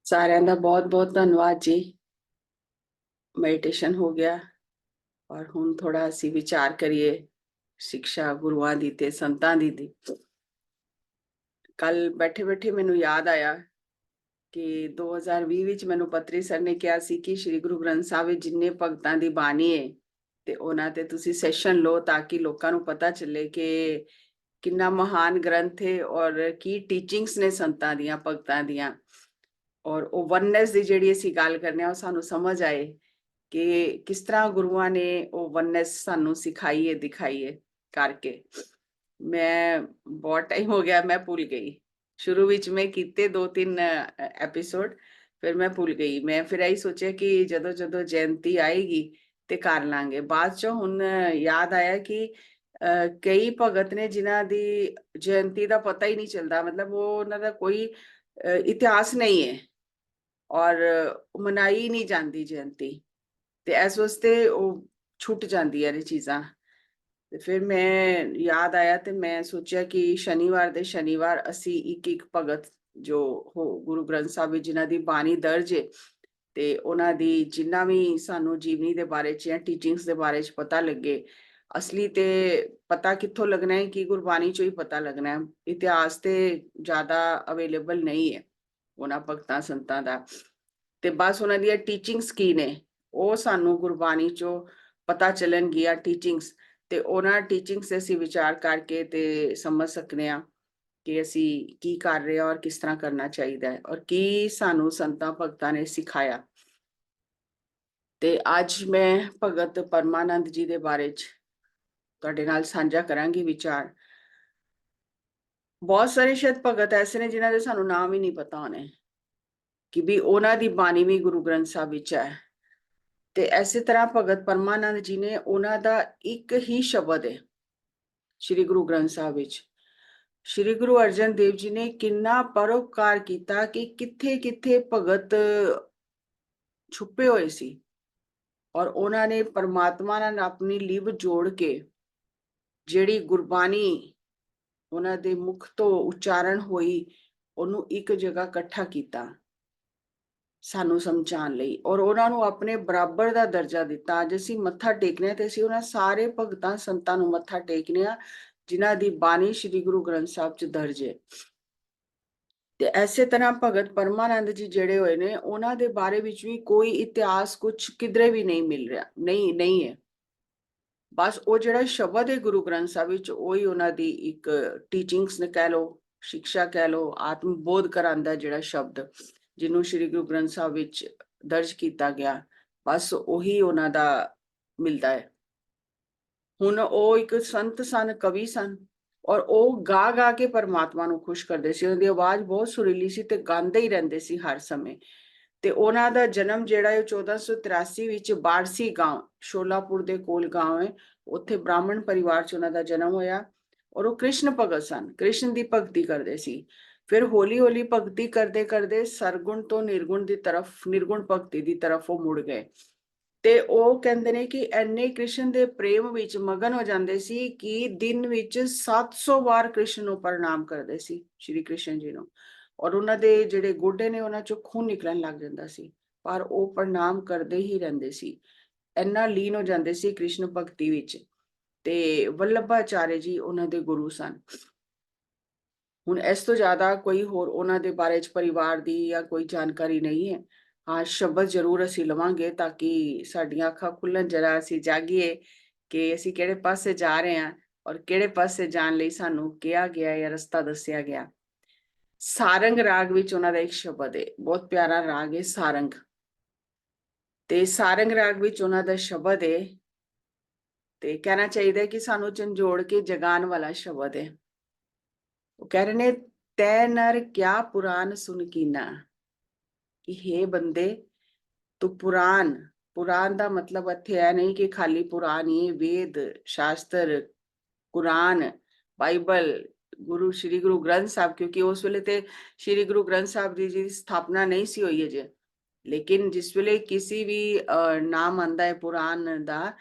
ਸਾਰਿਆਂ ਦਾ ਬਹੁਤ ਬਹੁਤ ਧੰਨਵਾਦ ਜੀ। ਮੈਡੀਟੇਸ਼ਨ ਹੋ ਗਿਆ ਔਰ ਹੁਣ ਥੋੜਾ ਅਸੀਂ ਵਿਚਾਰ ਕਰੀਏ ਸਿੱਖਿਆ ਗੁਰੂਆਂ ਦੀ ਤੇ ਸੰਤਾਂ ਦੀ। ਕੱਲ ਬੈਠੇ ਬੈਠੇ ਮੈਨੂੰ ਯਾਦ ਆਇਆ ਕਿ 2020 ਵਿੱਚ ਮੈਨੂੰ ਪੱਤਰੀ ਸਰ ਨੇ ਕਿਹਾ ਸੀ ਕਿ ਸ੍ਰੀ ਗੁਰੂ ਗ੍ਰੰਥ ਸਾਹਿਬ ਵਿੱਚ ਜਿੰਨੇ ਭਗਤਾਂ ਦੀ ਬਾਣੀ ਹੈ ਤੇ ਉਹਨਾਂ ਤੇ ਤੁਸੀਂ ਸੈਸ਼ਨ ਲਓ ਤਾਂ ਕਿ ਲੋਕਾਂ ਨੂੰ ਪਤਾ ਚੱਲੇ ਕਿ ਕਿੰਨਾ ਮਹਾਨ ਗ੍ਰੰਥ ਹੈ ਔਰ ਕੀ ਟੀਚਿੰਗਸ ਨੇ ਸੰਤਾਂ ਦੀਆਂ ਭਗਤਾਂ ਦੀਆਂ। ਔਰ ਉਹ ਵਨਨੈਸ ਦੀ ਜਿਹੜੀ ਅਸੀਂ ਗੱਲ ਕਰਨੇ ਆ ਉਹ ਸਾਨੂੰ ਸਮਝ ਆਏ ਕਿ ਕਿਸ ਤਰ੍ਹਾਂ ਗੁਰੂਆਂ ਨੇ ਉਹ ਵਨਨੈਸ ਸਾਨੂੰ ਸਿਖਾਈ ਹੈ ਦਿਖਾਈ ਹੈ ਕਰਕੇ। ਮੈਂ ਬਹੁਤ ਟਾਈਮ ਹੋ ਗਿਆ, ਮੈਂ ਭੁੱਲ ਗਈ। ਸ਼ੁਰੂ ਵਿੱਚ ਮੈਂ ਕੀਤੇ 2-3 ਐਪੀਸੋਡ, ਫਿਰ ਮੈਂ ਭੁੱਲ ਗਈ। ਮੈਂ ਫਿਰ ਇਹੀ ਸੋਚਿਆ ਕਿ ਜਦੋਂ ਜਦੋਂ ਜਯੰਤੀ ਆਏਗੀ ਤੇ ਕਰ ਲਾਂਗੇ। ਬਾਅਦ ਚੋਂ ਹੁਣ ਯਾਦ ਆਇਆ ਕਿ ਕਈ ਭਗਤ ਨੇ ਜਿਨ੍ਹਾਂ ਦੀ ਜਯੰਤੀ ਦਾ ਪਤਾ ਹੀ ਨਹੀਂ ਚੱਲਦਾ, ਮਤਲਬ ਉਹ ਉਹਨਾਂ ਦਾ ਕੋਈ ਇਤਿਹਾਸ ਨਹੀਂ ਹੈ ਔਰ ਮਨਾਈ ਨਹੀਂ ਜਾਂਦੀ ਜਯੰਤੀ, ਤੇ ਇਸ ਵਾਸਤੇ ਉਹ ਛੁੱਟ ਜਾਂਦੀਆਂ ਨੇ ਚੀਜ਼ਾਂ। ਤੇ ਫਿਰ ਮੈਂ ਯਾਦ ਆਇਆ ਤੇ ਮੈਂ ਸੋਚਿਆ ਕਿ ਸ਼ਨੀਵਾਰ ਦੇ ਸ਼ਨੀਵਾਰ ਅਸੀਂ ਇੱਕ ਇੱਕ ਭਗਤ ਜੋ ਗੁਰੂ ਗ੍ਰੰਥ ਸਾਹਿਬ ਵਿੱਚ ਜਿਨ੍ਹਾਂ ਦੀ ਬਾਣੀ ਦਰਜ ਹੈ ਤੇ ਉਹਨਾਂ ਦੀ ਜਿੰਨਾ ਵੀ ਸਾਨੂੰ ਜੀਵਨੀ ਦੇ ਬਾਰੇ ਚ ਜਾਂ ਟੀਚਿੰਗਸ ਦੇ ਬਾਰੇ ਚ ਪਤਾ ਲੱਗੇ। ਅਸਲੀ ਤੇ ਪਤਾ ਕਿੱਥੋਂ ਲੱਗਣਾ ਹੈ ਕਿ ਗੁਰਬਾਣੀ ਚੋਂ ਹੀ ਪਤਾ ਲੱਗਣਾ ਹੈ। ਇਤਿਹਾਸ ਤੇ ਜ਼ਿਆਦਾ ਅਵੇਲੇਬਲ ਨਹੀਂ ਹੈ ਉਹਨਾਂ ਭਗਤਾਂ ਸੰਤਾਂ ਦਾ, ਤੇ ਬਸ ਉਹਨਾਂ ਦੀਆਂ ਟੀਚਿੰਗਸ ਕੀ ਨੇ ਉਹ ਸਾਨੂੰ ਗੁਰਬਾਣੀ ਚੋਂ ਪਤਾ ਚੱਲਣਗੀਆਂ ਟੀਚਿੰਗਸ, ਤੇ ਉਹਨਾਂ ਟੀਚਿੰਗਸ ਤੇ ਅਸੀਂ ਵਿਚਾਰ ਕਰਕੇ ਤੇ ਸਮਝ ਸਕਨੇ ਆ ਕਿ ਅਸੀਂ ਕੀ ਕਰ ਰਹੇ ਹਾਂ ਔਰ ਕਿਸ ਤਰ੍ਹਾਂ ਕਰਨਾ ਚਾਹੀਦਾ ਹੈ ਔਰ ਕੀ ਸਾਨੂੰ ਸੰਤਾਂ ਭਗਤਾਂ ਨੇ ਸਿਖਾਇਆ। ਤੇ ਅੱਜ ਮੈਂ ਭਗਤ ਪਰਮਾਨੰਦ ਜੀ ਦੇ ਬਾਰੇ ਚ ਤੁਹਾਡੇ ਨਾਲ ਸਾਂਝਾ ਕਰਾਂਗੀ ਵਿਚਾਰ। ਬਹੁਤ ਸਾਰੇ ਸ਼ਾਇਦ ਭਗਤ ਐਸੇ ਨੇ ਜਿਨ੍ਹਾਂ ਦੇ ਸਾਨੂੰ ਨਾਮ ਹੀ ਨਹੀਂ ਪਤਾ ਹੋਣੇ ਕਿ ਵੀ ਉਹਨਾਂ ਦੀ ਬਾਣੀ ਵੀ ਗੁਰੂ ਗ੍ਰੰਥ ਸਾਹਿਬ ਵਿੱਚ ਹੈ। ਤੇ ਐਸੇ ਤਰ੍ਹਾਂ ਭਗਤ ਪਰਮਾਨੰਦ ਜੀ ਨੇ, ਉਹਨਾਂ ਦਾ ਇੱਕ ਹੀ ਸ਼ਬਦ ਹੈ ਸ਼੍ਰੀ ਗੁਰੂ ਗ੍ਰੰਥ ਸਾਹਿਬ ਵਿੱਚ। ਸ਼੍ਰੀ ਗੁਰੂ ਅਰਜਨ ਦੇਵ ਜੀ ਨੇ ਕਿੰਨਾ ਪਰਉਪਕਾਰ ਕੀਤਾ ਕਿ ਕਿੱਥੇ ਕਿੱਥੇ ਭਗਤ ਛੁਪੇ ਹੋਏ ਸੀ ਔਰ ਉਹਨਾਂ ਨੇ ਪਰਮਾਤਮਾ ਨਾਲ ਆਪਣੀ ਲਿਵ ਜੋੜ ਕੇ ਜਿਹੜੀ ਗੁਰਬਾਣੀ ਉਹਨਾਂ ਦੇ ਮੁਖ ਤੋਂ ਉਚਾਰਨ ਹੋਈ ਉਹਨੂੰ ਇੱਕ ਜਗ੍ਹਾ ਇਕੱਠਾ ਕੀਤਾ ਸਾਨੂੰ ਸਮਝਾਉਣ ਲਈ, ਔਰ ਉਹਨਾਂ ਨੂੰ ਆਪਣੇ ਬਰਾਬਰ ਦਾ ਦਰਜਾ ਦਿੱਤਾ। ਅੱਜ ਅਸੀਂ ਮੱਥਾ ਟੇਕਨੇ ਆ ਤੇ ਅਸੀਂ ਉਹਨਾਂ ਸਾਰੇ ਭਗਤਾਂ ਸੰਤਾਂ ਨੂੰ ਮੱਥਾ ਟੇਕਨੇ ਆ ਜਿਨ੍ਹਾਂ ਦੀ ਬਾਣੀ ਸ੍ਰੀ ਗੁਰੂ ਗ੍ਰੰਥ ਸਾਹਿਬ ਚ ਦਰਜ ਹੈ। ਤੇ ਐਸੇ ਤਰ੍ਹਾਂ ਭਗਤ ਪਰਮਾਨੰਦ ਜੀ ਜਿਹੜੇ ਹੋਏ ਨੇ ਉਹਨਾਂ ਦੇ ਬਾਰੇ ਵਿੱਚ ਵੀ ਕੋਈ ਇਤਿਹਾਸ ਕੁਝ ਕਿਧਰੇ ਵੀ ਨਹੀਂ ਮਿਲ ਰਿਹਾ, ਨਹੀਂ ਹੈ। ਬਸ ਉਹ ਜਿਹੜਾ ਸ਼ਬਦ ਹੈ ਗੁਰੂ ਗ੍ਰੰਥ ਸਾਹਿਬ ਵਿੱਚ ਉਹੀ ਉਹਨਾਂ ਦੀ ਇੱਕ ਟੀਚਿੰਗਸ ਨੇ ਕਹਿ ਲਓ, ਸਿੱਖਿਆ ਕਹਿ ਲਓ, ਆਤਮ ਬੋਧ ਕਰਾਂਦਾ ਜਿਹੜਾ ਸ਼ਬਦ ਜਿਹਨੂੰ ਸ੍ਰੀ ਗੁਰੂ ਗ੍ਰੰਥ ਸਾਹਿਬ ਵਿੱਚ ਦਰਜ ਕੀਤਾ ਗਿਆ, ਬਸ ਉਹੀ ਉਹਨਾਂ ਦਾ ਮਿਲਦਾ ਹੈ। ਹੁਣ ਉਹ ਇੱਕ ਸੰਤ ਸਨ, ਕਵੀ ਸਨ, ਔਰ ਉਹ ਗਾ ਗਾ ਕੇ ਪਰਮਾਤਮਾ ਨੂੰ ਖੁਸ਼ ਕਰਦੇ ਸੀ। ਉਹਨਾਂ ਦੀ ਆਵਾਜ਼ ਬਹੁਤ ਸੁਰੀਲੀ ਸੀ ਤੇ ਗਾਉਂਦੇ ਹੀ ਰਹਿੰਦੇ ਸੀ ਹਰ ਸਮੇਂ। ਤੇ ਉਹਨਾਂ ਦਾ ਜਨਮ ਜਿਹੜਾ ਹੈ 1483 ਵਿੱਚ ਬਾਰਸੀ ਗਾਂਵ, ਸ਼ੋਲਾਪੁਰ ਦੇ ਕੋਲ ਗਾਂਵ ਹੈ, ਉੱਥੇ ਬ੍ਰਾਹਮਣ ਪਰਿਵਾਰ ਚ ਉਹਨਾਂ ਦਾ ਜਨਮ ਹੋਇਆ। ਔਰ ਉਹ ਕ੍ਰਿਸ਼ਨ ਭਗਤ ਸਨ, ਕ੍ਰਿਸ਼ਨ ਦੀ ਭਗਤੀ ਕਰਦੇ ਸੀ। ਫਿਰ ਹੌਲੀ ਹੌਲੀ ਭਗਤੀ ਕਰਦੇ ਕਰਦੇ ਸਰਗੁਣ ਤੋਂ ਨਿਰਗੁਣ ਦੀ ਤਰਫ, ਨਿਰਗੁਣ ਭਗਤੀ ਦੀ ਤਰਫ ਉਹ ਮੁੜ ਗਏ। ਤੇ ਉਹ ਕਹਿੰਦੇ ਨੇ ਕਿ ਐਨੇ ਕ੍ਰਿਸ਼ਨ ਦੇ ਪ੍ਰੇਮ ਵਿੱਚ ਮਗਨ ਹੋ ਜਾਂਦੇ ਸੀ ਕਿ ਦਿਨ ਵਿੱਚ 700 ਵਾਰ ਕ੍ਰਿਸ਼ਨ ਨੂੰ ਪ੍ਰਣਾਮ ਕਰਦੇ ਸੀ, ਸ਼੍ਰੀ ਕ੍ਰਿਸ਼ਨ ਜੀ ਨੂੰ। ਔਰ ਉਹਨਾਂ ਦੇ ਜਿਹੜੇ ਗੋਡੇ ਨੇ ਉਹਨਾਂ ਚੋਂ ਖੂਨ ਨਿਕਲਣ ਲੱਗ ਜਾਂਦਾ ਸੀ, ਪਰ ਉਹ ਪ੍ਰਣਾਮ ਕਰਦੇ ਹੀ ਰਹਿੰਦੇ ਸੀ, ਇੰਨਾ ਲੀਨ ਹੋ ਜਾਂਦੇ ਸੀ ਕ੍ਰਿਸ਼ਨ ਭਗਤੀ ਵਿੱਚ। ਤੇ ਵੱਲਭਾਚਾਰਿਆ ਜੀ ਉਹਨਾਂ ਦੇ ਗੁਰੂ ਸਨ। ਹੁਣ ਇਸ ਤੋਂ ਜ਼ਿਆਦਾ ਕੋਈ ਹੋਰ ਉਹਨਾਂ ਦੇ ਬਾਰੇ ਚ ਪਰਿਵਾਰ ਦੀ ਜਾਂ ਕੋਈ ਜਾਣਕਾਰੀ ਨਹੀਂ ਹੈ। ਹਾਂ, ਸ਼ਬਦ ਜ਼ਰੂਰ ਅਸੀਂ ਲਵਾਂਗੇ ਤਾਂ ਕਿ ਸਾਡੀਆਂ ਅੱਖਾਂ ਖੁੱਲਣ, ਜਰਾ ਅਸੀਂ ਜਾਗੀਏ ਕਿ ਅਸੀਂ ਕਿਹੜੇ ਪਾਸੇ ਜਾ ਰਹੇ ਹਾਂ ਔਰ ਕਿਹੜੇ ਪਾਸੇ ਜਾਣ ਲਈ ਸਾਨੂੰ ਕਿਹਾ ਗਿਆ ਜਾਂ ਰਸਤਾ ਦੱਸਿਆ ਗਿਆ। ਸਾਰੰਗ ਰਾਗ ਵਿੱਚ ਉਹਨਾਂ ਦਾ ਇੱਕ ਸ਼ਬਦ ਹੈ, ਬਹੁਤ ਪਿਆਰਾ ਰਾਗ ਹੈ ਸਾਰੰਗ। ਤੇ ਸਾਰੰਗ ਰਾਗ ਵਿੱਚ ਉਹਨਾਂ ਦਾ ਸ਼ਬਦ ਹੈ, ਤੇ ਕਹਿਣਾ ਚਾਹੀਦਾ ਕਿ ਸਾਨੂੰ ਝੰਜੋੜ ਕੇ ਜਗਾਉਣ ਵਾਲਾ ਸ਼ਬਦ ਹੈ। ਉਹ ਕਹਿ ਰਹੇ ਨੇ, ਤੈ ਨਰ ਕਿਆ ਪੁਰਾਨ ਸੁਨ ਕੀਨਾ, ਕਿ हे ਬੰਦੇ ਤੂੰ ਪੁਰਾਨ, ਪੁਰਾਨ ਦਾ ਮਤਲਬ ਇੱਥੇ ਹੈ ਨਹੀਂ ਕਿ ਖਾਲੀ ਪੁਰਾਨ ਹੀ ਵੇਦ ਸ਼ਾਸਤਰ, ਕੁਰਾਨ, ਬਾਈਬਲ, ਗੁਰੂ ਸ਼੍ਰੀ ਗੁਰੂ ਗ੍ਰੰਥ ਸਾਹਿਬ, ਕਿਉਂਕਿ ਉਸ ਵੇਲੇ ਤੇ ਸ਼੍ਰੀ ਗੁਰੂ ਗ੍ਰੰਥ ਸਾਹਿਬ ਜੀ ਦੀ ਸਥਾਪਨਾ ਨਹੀਂ ਸੀ ਹੋਈ ਅਜੇ। ਲੇਕਿਨ ਜਿਸ ਵੇਲੇ ਕਿਸੇ ਵੀ ਨਾਮ ਆਂਦਾ ਹੈ ਪੁਰਾਨ ਦਾ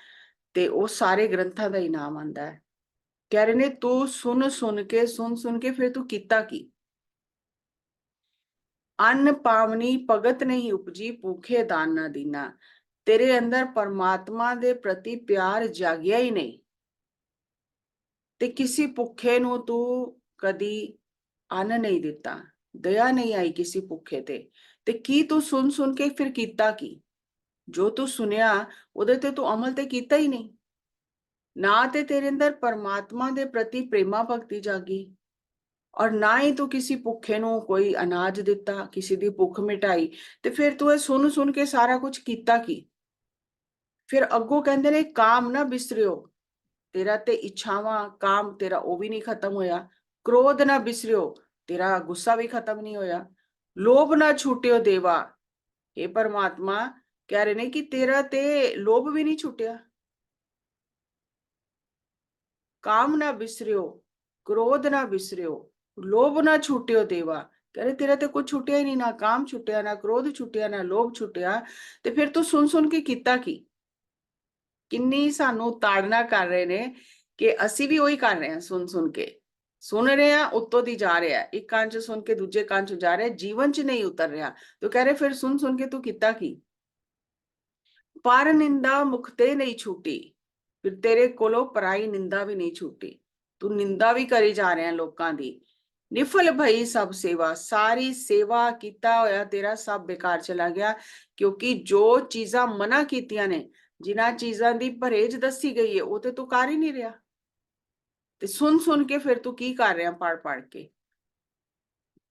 ਤੇ ਉਹ ਸਾਰੇ ਗ੍ਰੰਥਾਂ ਦਾ ਹੀ ਨਾਮ ਆਂਦਾ ਹੈ। ਕਹਿ ਰਹੇ ਨੇ ਤੂੰ ਸੁਣ ਸੁਣ ਕੇ ਫਿਰ ਤੂੰ ਕੀਤਾ ਕੀ? अन्न पावनी भगत नहीं उपजी, भूखे दान ना दीना। तेरे अंदर परमात्मा दे प्रति प्यार जागिया ही नहीं, ते किसी भुखे नू तू कदी अन्न नहीं दिता, दया नहीं आई किसी भुखे ते की तू सुन सुन के फिर कीता की? जो तू सुनिया ਉਹਦੇ ਤੇ तू अमल ते कीता ही नहीं। ना ते तेरे अंदर परमात्मा दे प्रति प्रेमा भक्ति जागी, और ना ही तू किसी भुखे ਨੂੰ ਕੋਈ ਅਨਾਜ ਦਿੱਤਾ, ਕਿਸੇ ਦੀ ਭੁੱਖ ਮਿਟਾਈ। ਤੇ ਫਿਰ ਤੂੰ ਇਹ ਸੁਣ ਸੁਣ ਕੇ ਸਾਰਾ ਕੁਝ ਕੀਤਾ ਕੀ? ਫਿਰ ਅੱਗੋਂ ਕਹਿੰਦੇ ਨੇ ਕਾਮ ਨਾ ਬਿਸਰਿਓ, ਤੇਰਾ ਤੇ ਇੱਛਾਵਾਂ ਕਾਮ ਤੇਰਾ ਉਹ ਵੀ ਨਹੀਂ ਖਤਮ ਹੋਇਆ। ਕ੍ਰੋਧ ਨਾ ਬਿਸਰਿਓ, ਤੇਰਾ ਗੁੱਸਾ ਵੀ ਖਤਮ ਨਹੀਂ ਹੋਇਆ। ਲੋਭ ਨਾ ਛੂਟਿਓ ਦੇਵਾ, ਇਹ ਪਰਮਾਤਮਾ ਕਹਿ ਰਹੇ ਨੇ ਕਿ ਤੇਰਾ ਤੇ ਲੋਭ ਵੀ ਨਹੀਂ ਛੁੱਟਿਆ। काम ना बिसरियो, क्रोध ना बिसरियो, लोभ ना छूटियो देवा। कह रहे तेरा तो कुछ छुटिया ही नहीं, ना काम छुटिया, ना क्रोध छुटिया, ना लोभ छुटिया। ते फिर तू सुन सुन के कीता की? किन्नी सानू ताड़ना कर रहे ने कि ਅਸੀਂ ਵੀ ਉਹੀ ਕਰ ਰਹੇ ਹਾਂ, ਸੁਣ ਸੁਣ ਕੇ ਸੁਣ ਰਹੇ ਹਾਂ, ਉੱਤੋਂ ਦੀ ਜਾ ਰਿਹਾ ਹੈ, ਇੱਕ ਕੰਨ ਚ ਸੁਣ ਕੇ ਦੂਜੇ ਕੰਨ ਚ ਜਾ ਰਿਹਾ, ਜੀਵਨ ਚ ਨਹੀਂ ਉਤਰ ਰਿਹਾ। तो कह रहे फिर सुन सुन के तू कीता की? पर निंदा मुख ते नहीं छूटी, फिर तेरे कोलों पराई निंदा भी नहीं छूटी। तू निंदा भी करी जा रहे हैं लोकां दी। निफल भई सब सेवा, सारी सेवा कीता होया तेरा सब बेकार चला गया, क्योंकि जो चीजां मना कीतियां ने, जिन्हां चीजां दी परहेज दसी गई है, वो ते तू कर ही नहीं रहा। ते सुन सुन के फिर तू की कर रहा पढ़ पढ़ के?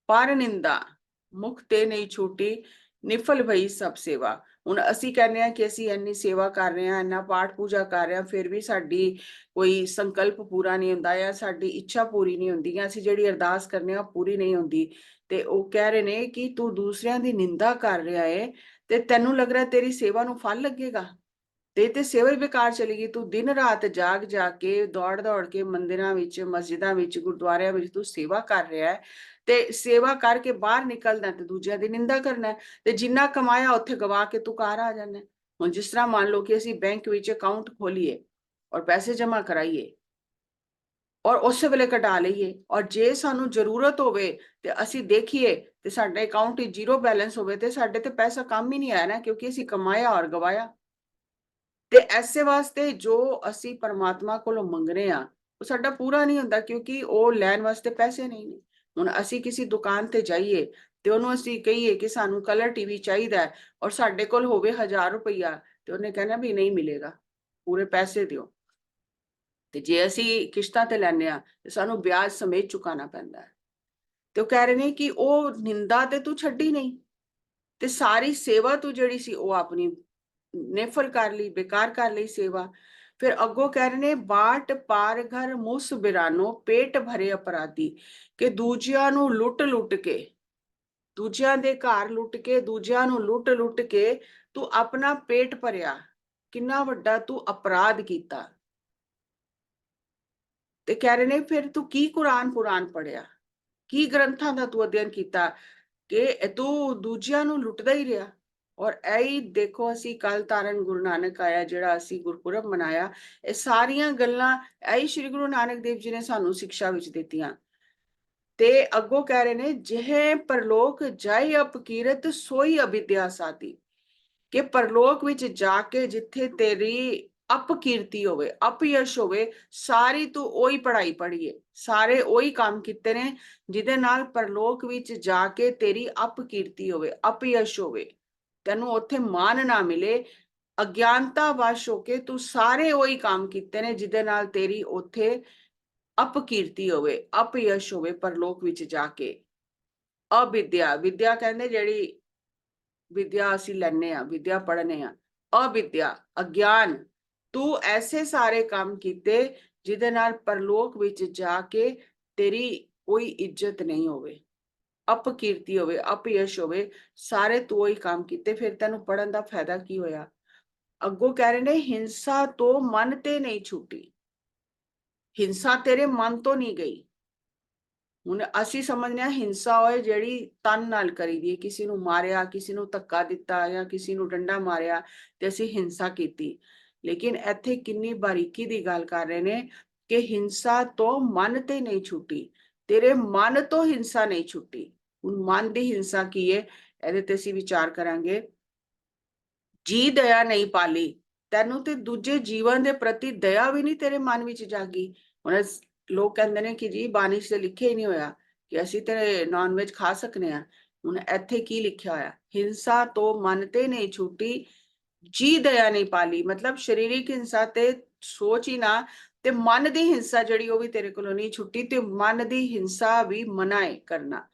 पर निंदा मुख ते नहीं छूटी, निफल भई सब सेवा। ਹੁਣ ਅਸੀਂ ਕਹਿੰਦੇ ਆ ਕਿ ਅਸੀਂ ਇੰਨੀ ਸੇਵਾ ਕਰ ਰਹੇ ਹਾਂ, ਇੰਨਾ ਪਾਠ ਪੂਜਾ ਕਰ ਰਹੇ ਹਾਂ, ਫਿਰ ਵੀ ਸਾਡੀ ਕੋਈ ਸੰਕਲਪ ਪੂਰਾ ਨਹੀਂ ਹੁੰਦਾ, ਜਾਂ ਸਾਡੀ ਇੱਛਾ ਪੂਰੀ ਨਹੀਂ ਹੁੰਦੀ, ਜਾਂ ਅਸੀਂ ਜਿਹੜੀ ਅਰਦਾਸ ਕਰਨੇ ਆ ਪੂਰੀ ਨਹੀਂ ਹੁੰਦੀ। ਤੇ ਉਹ ਕਹਿ ਰਹੇ ਨੇ ਕਿ ਤੂੰ ਦੂਸਰਿਆਂ ਦੀ ਨਿੰਦਾ ਕਰ ਰਿਹਾ ਏ, ਤੇ ਤੈਨੂੰ ਲੱਗ ਰਿਹਾ ਤੇਰੀ ਸੇਵਾ ਨੂੰ ਫਲ ਲੱਗੇਗਾ। ਤੇ ਸੇਵਾ ਹੀ ਬੇਕਾਰ ਚਲੀ ਗਈ। ਤੂੰ ਦਿਨ ਰਾਤ ਜਾਗ ਜਾ ਕੇ ਦੌੜ ਦੌੜ ਕੇ ਮੰਦਿਰਾਂ ਵਿੱਚ, ਮਸਜਿਦਾਂ ਵਿੱਚ, ਗੁਰਦੁਆਰਿਆਂ ਵਿੱਚ ਤੂੰ ਸੇਵਾ ਕਰ ਰਿਹਾ ਹੈ, ਤੇ ਸੇਵਾ ਕਰਕੇ ਬਾਹਰ ਨਿਕਲਦਾ ਤੇ ਦੂਜਿਆਂ ਦੀ ਨਿੰਦਾ ਕਰਨਾ, ਤੇ ਜਿੰਨਾ ਕਮਾਇਆ ਉੱਥੇ ਗਵਾ ਕੇ ਤੂੰ ਘਰ ਆ ਜਾਂਦਾ। ਹੁਣ ਜਿਸ ਤਰ੍ਹਾਂ ਮੰਨ ਲਓ ਕਿ ਅਸੀਂ ਬੈਂਕ ਵਿੱਚ ਅਕਾਊਂਟ ਖੋਲੀਏ ਔਰ ਪੈਸੇ ਜਮ੍ਹਾਂ ਕਰਾਈਏ ਔਰ ਉਸੇ ਵੇਲੇ ਕਢਾ ਲਈਏ, ਔਰ ਜੇ ਸਾਨੂੰ ਜ਼ਰੂਰਤ ਹੋਵੇ ਤੇ ਅਸੀਂ ਦੇਖੀਏ ਤੇ ਸਾਡੇ ਅਕਾਊਂਟ ਵਿੱਚ ਜ਼ੀਰੋ ਬੈਲੈਂਸ ਹੋਵੇ, ਤੇ ਸਾਡੇ ਤੇ ਪੈਸਾ ਕੰਮ ਹੀ ਨਹੀਂ ਆਇਆ ਨਾ, ਕਿਉਂਕਿ ਅਸੀਂ ਕਮਾਇਆ ਔਰ ਗਵਾਇਆ। ਤੇ ਐਸੇ ਵਾਸਤੇ ਜੋ ਅਸੀਂ ਪਰਮਾਤਮਾ ਕੋਲੋਂ ਮੰਗ ਰਹੇ ਆ, ਉਹ ਸਾਡਾ ਪੂਰਾ ਨਹੀਂ ਹੁੰਦਾ, ਕਿਉਂਕਿ ਉਹ ਲੈਣ ਵਾਸਤੇ ਪੈਸੇ ਨਹੀਂ ਨੇ। ਹੁਣ ਅਸੀਂ ਕਿਸੇ ਦੁਕਾਨ ਤੇ ਜਾਈਏ ਤੇ ਉਹਨੂੰ ਅਸੀਂ ਕਹੀਏ ਕਿ ਸਾਨੂੰ ਕਲਰ ਟੀਵੀ ਚਾਹੀਦਾ ਹੈ, ਔਰ ਸਾਡੇ ਕੋਲ ਹੋਵੇ 1000 ਰੁਪਈਆ, ਤੇ ਉਹਨੇ ਕਹਿਣਾ ਵੀ ਨਹੀਂ ਮਿਲੇਗਾ, ਪੂਰੇ ਪੈਸੇ ਦਿਓ। ਤੇ ਜੇ ਅਸੀਂ ਕਿਸ਼ਤਾਂ ਤੇ ਲੈਣੇ ਆ ਤੇ ਸਾਨੂੰ ਵਿਆਜ ਸਮੇਤ ਚੁਕਾਉਣਾ ਪੈਂਦਾ ਹੈ। ਤੇ ਉਹ ਕਹਿ ਰਹੇ ਨੇ ਕਿ ਉਹ ਨਿੰਦਾ ਤੇ ਤੂੰ ਛੱਡੀ ਨਹੀਂ, ਤੇ ਸਾਰੀ ਸੇਵਾ ਤੂੰ ਜਿਹੜੀ ਸੀ ਉਹ ਆਪਣੀ ਨੇਫਲ ਕਰ ਲਈ, ਬੇਕਾਰ ਕਰ ਲਈ ਸੇਵਾ। ਫਿਰ ਅੱਗੋਂ ਕਹਿ ਰਹੇ ਨੇ ਬਾਟ ਪਾਰ ਘਰ ਮੁਸ ਬਿਰਾਨੋ, ਪੇਟ ਭਰੇ ਅਪਰਾਧੀ। ਕਿ ਦੂਜਿਆਂ ਨੂੰ ਲੁੱਟ ਲੁੱਟ ਕੇ, ਦੂਜਿਆਂ ਦੇ ਘਰ ਲੁੱਟ ਕੇ, ਦੂਜਿਆਂ ਨੂੰ ਲੁੱਟ ਲੁੱਟ ਕੇ ਤੂੰ ਆਪਣਾ ਪੇਟ ਭਰਿਆ, ਕਿੰਨਾ ਵੱਡਾ ਤੂੰ ਅਪਰਾਧ ਕੀਤਾ। ਤੇ ਕਹਿ ਰਹੇ ਨੇ ਫਿਰ ਤੂੰ ਕੀ ਕੁਰਾਨ ਪੁਰਾਨ ਪੜਿਆ, ਕੀ ਗ੍ਰੰਥਾਂ ਦਾ ਤੂੰ ਅਧਿਐਨ ਕੀਤਾ ਕਿ ਤੂੰ ਦੂਜਿਆਂ ਨੂੰ ਲੁੱਟਦਾ ਹੀ ਰਿਹਾ। ਔਰ ਇਹੀ ਦੇਖੋ, ਅਸੀਂ ਕੱਲ ਤਾਰਨ ਗੁਰੂ ਨਾਨਕ ਆਇਆ ਜਿਹੜਾ ਅਸੀਂ ਗੁਰਪੁਰਬ ਮਨਾਇਆ, ਇਹ ਸਾਰੀਆਂ ਗੱਲਾਂ ਇਹੀ ਸ਼੍ਰੀ ਗੁਰੂ ਨਾਨਕ ਦੇਵ ਜੀ ਨੇ ਸਾਨੂੰ ਸਿੱਖਿਆ ਵਿੱਚ ਦਿੱਤੀਆਂ। ਤੇ ਅੱਗੋਂ ਕਹਿ ਰਹੇ ਨੇ ਜਿਹੇ ਪਰਲੋਕ ਜਾਇ ਅਪਕੀਰਤ ਸੋਈ ਅਵਿਦਿਆ ਸਾਧੀ। ਕਿ ਪਰਲੋਕ ਵਿੱਚ ਜਾ ਕੇ ਜਿੱਥੇ ਤੇਰੀ ਅਪਕੀਰਤੀ ਹੋਵੇ, ਅਪਯਸ਼ ਹੋਵੇ, ਸਾਰੀ ਤੂੰ ਉਹੀ ਪੜ੍ਹਾਈ ਪੜ੍ਹੀਏ, ਸਾਰੇ ਉਹੀ ਕੰਮ ਕੀਤੇ ਨੇ ਜਿਹਦੇ ਨਾਲ ਪਰਲੋਕ ਵਿੱਚ ਜਾ ਕੇ ਤੇਰੀ ਅਪਕੀਰਤੀ ਹੋਵੇ, ਅਪਯਸ਼ ਹੋਵੇ, ਤੈਨੂੰ ਉੱਥੇ ਮਾਨ ਨਾ ਮਿਲੇ। ਅਗਿਆਨਤਾ ਵਸ਼ ਹੋ ਕੇ ਤੂੰ ਸਾਰੇ ਉਹੀ ਕੰਮ ਕੀਤੇ ਨੇ ਜਿਹਦੇ ਨਾਲ ਤੇਰੀ ਉੱਥੇ ਅਪਕੀਰਤੀ ਹੋਵੇ, ਅਪਯਸ਼ ਹੋਵੇ ਪਰਲੋਕ ਵਿੱਚ ਜਾ ਕੇ। ਅਵਿਦਿਆ, ਵਿਦਿਆ ਕਹਿੰਦੇ ਜਿਹੜੀ ਵਿਦਿਆ ਅਸੀਂ ਲੈਣੇ ਆ, ਵਿਦਿਆ ਪੜ੍ਹਨੇ ਆ। ਅਵਿਦਿਆ ਅਗਿਆਨ, ਤੂੰ ਐਸੇ ਸਾਰੇ ਕੰਮ ਕੀਤੇ ਜਿਹਦੇ ਨਾਲ ਪਰਲੋਕ ਵਿੱਚ ਜਾ ਕੇ ਤੇਰੀ ਕੋਈ ਇੱਜ਼ਤ ਨਹੀਂ ਹੋਵੇ, ਅਪਕੀਰਤੀ ਹੋਵੇ, ਅਪਯਸ਼ ਹੋਵੇ, ਸਾਰੇ ਤੂੰ ਉਹੀ ਕੰਮ ਕੀਤੇ। ਫਿਰ ਤੈਨੂੰ ਪੜ੍ਹਨ ਦਾ ਫਾਇਦਾ ਕੀ ਹੋਇਆ? ਅੱਗੋਂ ਕਹਿ ਰਹੇ ਨੇ ਹਿੰਸਾ ਤੋਂ ਮਨ ਤੇ ਨਹੀਂ ਛੁੱਟੀ, ਹਿੰਸਾ ਤੇਰੇ ਮਨ ਤੋਂ ਨਹੀਂ ਗਈ। ਹੁਣ ਅਸੀਂ ਸਮਝਦੇ ਹਾਂ ਹਿੰਸਾ ਹੋਏ ਜਿਹੜੀ ਤਨ ਨਾਲ ਕਰੀਦੀ ਹੈ, ਕਿਸੇ ਨੂੰ ਮਾਰਿਆ, ਕਿਸੇ ਨੂੰ ਧੱਕਾ ਦਿੱਤਾ, ਜਾਂ ਕਿਸੇ ਨੂੰ ਡੰਡਾ ਮਾਰਿਆ ਤੇ ਅਸੀਂ ਹਿੰਸਾ ਕੀਤੀ। ਲੇਕਿਨ ਇੱਥੇ ਕਿੰਨੀ ਬਾਰੀਕੀ ਦੀ ਗੱਲ ਕਰ ਰਹੇ ਨੇ ਕਿ ਹਿੰਸਾ ਤੋਂ ਮਨ ਤੇ ਨਹੀਂ ਛੁੱਟੀ, ਤੇਰੇ ਮਨ ਤੋਂ ਹਿੰਸਾ ਨਹੀਂ ਛੁੱਟੀ। ਹੁਣ ਮਨ ਦੀ ਹਿੰਸਾ ਕੀ ਹੈ, ਇਹਦੇ ਤੇ ਅਸੀਂ ਵਿਚਾਰ ਕਰਾਂਗੇ। ਜੀ ਦਇਆ ਨਹੀਂ ਪਾਲੀ, ਤੈਨੂੰ ਤੇ ਦੂਜੇ ਜੀਵਨ ਦੇ ਪ੍ਰਤੀ ਦਇਆ ਵੀ ਨਹੀਂ ਤੇਰੇ ਮਨ ਵਿੱਚ ਜਾਗੀ। ਹੁਣ ਲੋਕ ਕਹਿੰਦੇ ਨੇ ਕਿ ਜੀ ਬਾਣੀ 'ਚ ਲਿਖਿਆ ਹੀ ਨਹੀਂ ਹੋਇਆ ਕਿ ਅਸੀਂ ਤੇ ਨਾਨ ਵੈਜ ਖਾ ਸਕਨੇ ਆ। ਹੁਣ ਇੱਥੇ ਕੀ ਲਿਖਿਆ ਹੋਇਆ, ਹਿੰਸਾ ਤੋਂ ਮਨ ਤੇ ਨਹੀਂ ਛੁੱਟੀ, ਜੀ ਦਇਆ ਨਹੀਂ ਪਾਲੀ, ਮਤਲਬ ਸਰੀਰਿਕ ਹਿੰਸਾ ਤੇ ਸੋਚ ਹੀ ਨਾ, ਤੇ ਮਨ ਦੀ ਹਿੰਸਾ ਜਿਹੜੀ ਉਹ ਵੀ ਤੇਰੇ ਕੋਲੋਂ ਨਹੀਂ ਛੁੱਟੀ, ਤੇ ਮਨ ਦੀ ਹਿੰਸਾ ਵੀ ਮਨਾ ਹੈ ਕਰਨਾ।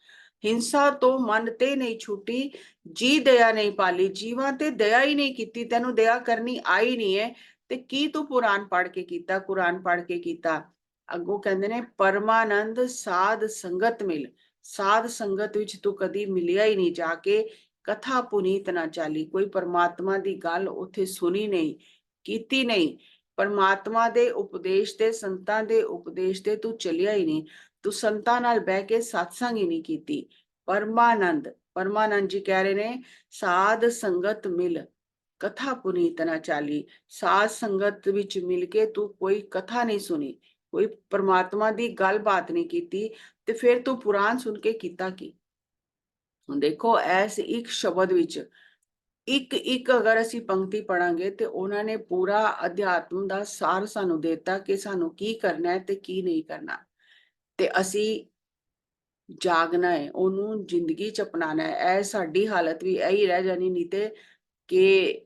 ਹਿੰਸਾ ਤੋਂ ਮਨ ਤੇ ਨਹੀਂ ਛੁੱਟੀ, ਜੀ ਦਇਆ ਨਹੀਂ ਪਾਲੀ, ਜੀਵਾਂ ਤੇ ਦਇਆ ਹੀ ਨਹੀਂ ਕੀਤੀ, ਤੈਨੂੰ ਦਇਆ ਕਰਨੀ ਆਈ ਨਹੀਂ ਹੈ, ਤੇ ਕੀ ਤੂੰ ਪੁਰਾਣ ਪੜ੍ਹ ਕੇ ਕੀਤਾ, ਕੁਰਾਨ ਪੜ੍ਹ ਕੇ ਕੀਤਾ। ਅੱਗੋਂ ਕਹਿੰਦੇ ਨੇ ਪਰਮਾਨੰਦ ਸਾਧ ਸੰਗਤ ਮਿਲ, ਸਾਧ ਸੰਗਤ ਵਿੱਚ ਤੂੰ ਕਦੀ ਮਿਲਿਆ ਹੀ ਨਹੀਂ ਜਾ ਕੇ, ਕਥਾ ਪੁਨੀਤ ਨਾ ਚਾਲੀ, ਕੋਈ ਪਰਮਾਤਮਾ ਦੀ ਗੱਲ ਉੱਥੇ ਸੁਣੀ ਨਹੀਂ, ਕੀਤੀ ਨਹੀਂ, ਪਰਮਾਤਮਾ ਦੇ ਉਪਦੇਸ਼ ਤੇ ਸੰਤਾਂ ਦੇ ਉਪਦੇਸ਼ ਤੇ ਤੂੰ ਚੱਲਿਆ ਹੀ ਨਹੀਂ, ਤੂੰ ਸੰਤਾਂ ਨਾਲ ਬਹਿ ਕੇ ਸਤਸੰਗ ਹੀ ਨਹੀਂ ਕੀਤੀ। ਪਰਮਾਨੰਦ ਜੀ ਕਹਿ ਰਹੇ ਨੇ ਸਾਧ ਸੰਗਤ ਮਿਲ ਕਥਾ ਪੁਨੀਤ ਨਾ ਚਾਲੀ, ਸਾਧ ਸੰਗਤ ਵਿੱਚ ਮਿਲ ਕੇ ਤੂੰ ਕੋਈ ਕਥਾ ਨਹੀਂ ਸੁਣੀ, ਕੋਈ ਪਰਮਾਤਮਾ ਦੀ ਗੱਲਬਾਤ ਨਹੀਂ ਕੀਤੀ, ਤੇ ਫਿਰ ਤੂੰ ਪੁਰਾਣ ਸੁਣ ਕੇ ਕੀਤਾ ਕੀ। ਹੁਣ ਦੇਖੋ ਐਸ ਇੱਕ ਸ਼ਬਦ ਵਿੱਚ ਇੱਕ ਇੱਕ ਅਗਰ ਅਸੀਂ ਪੰਕਤੀ ਪੜਾਂਗੇ ਤੇ ਉਹਨਾਂ ਨੇ ਪੂਰਾ ਅਧਿਆਤਮ ਦਾ ਸਾਰ ਸਾਨੂੰ ਦਿੱਤਾ ਕਿ ਸਾਨੂੰ ਕੀ ਕਰਨਾ ਹੈ ਤੇ ਕੀ ਨਹੀਂ ਕਰਨਾ, ਤੇ ਅਸੀਂ ਜਾਗਣਾ ਹੈ, ਉਹਨੂੰ ਜ਼ਿੰਦਗੀ ਚ ਅਪਣਾਣਾ ਹੈ। ਇਹ ਸਾਡੀ ਹਾਲਤ ਵੀ ਇਹੀ ਰਹਿ ਜਾਣੀ, ਨਹੀਂ ਤੇ ਕਿ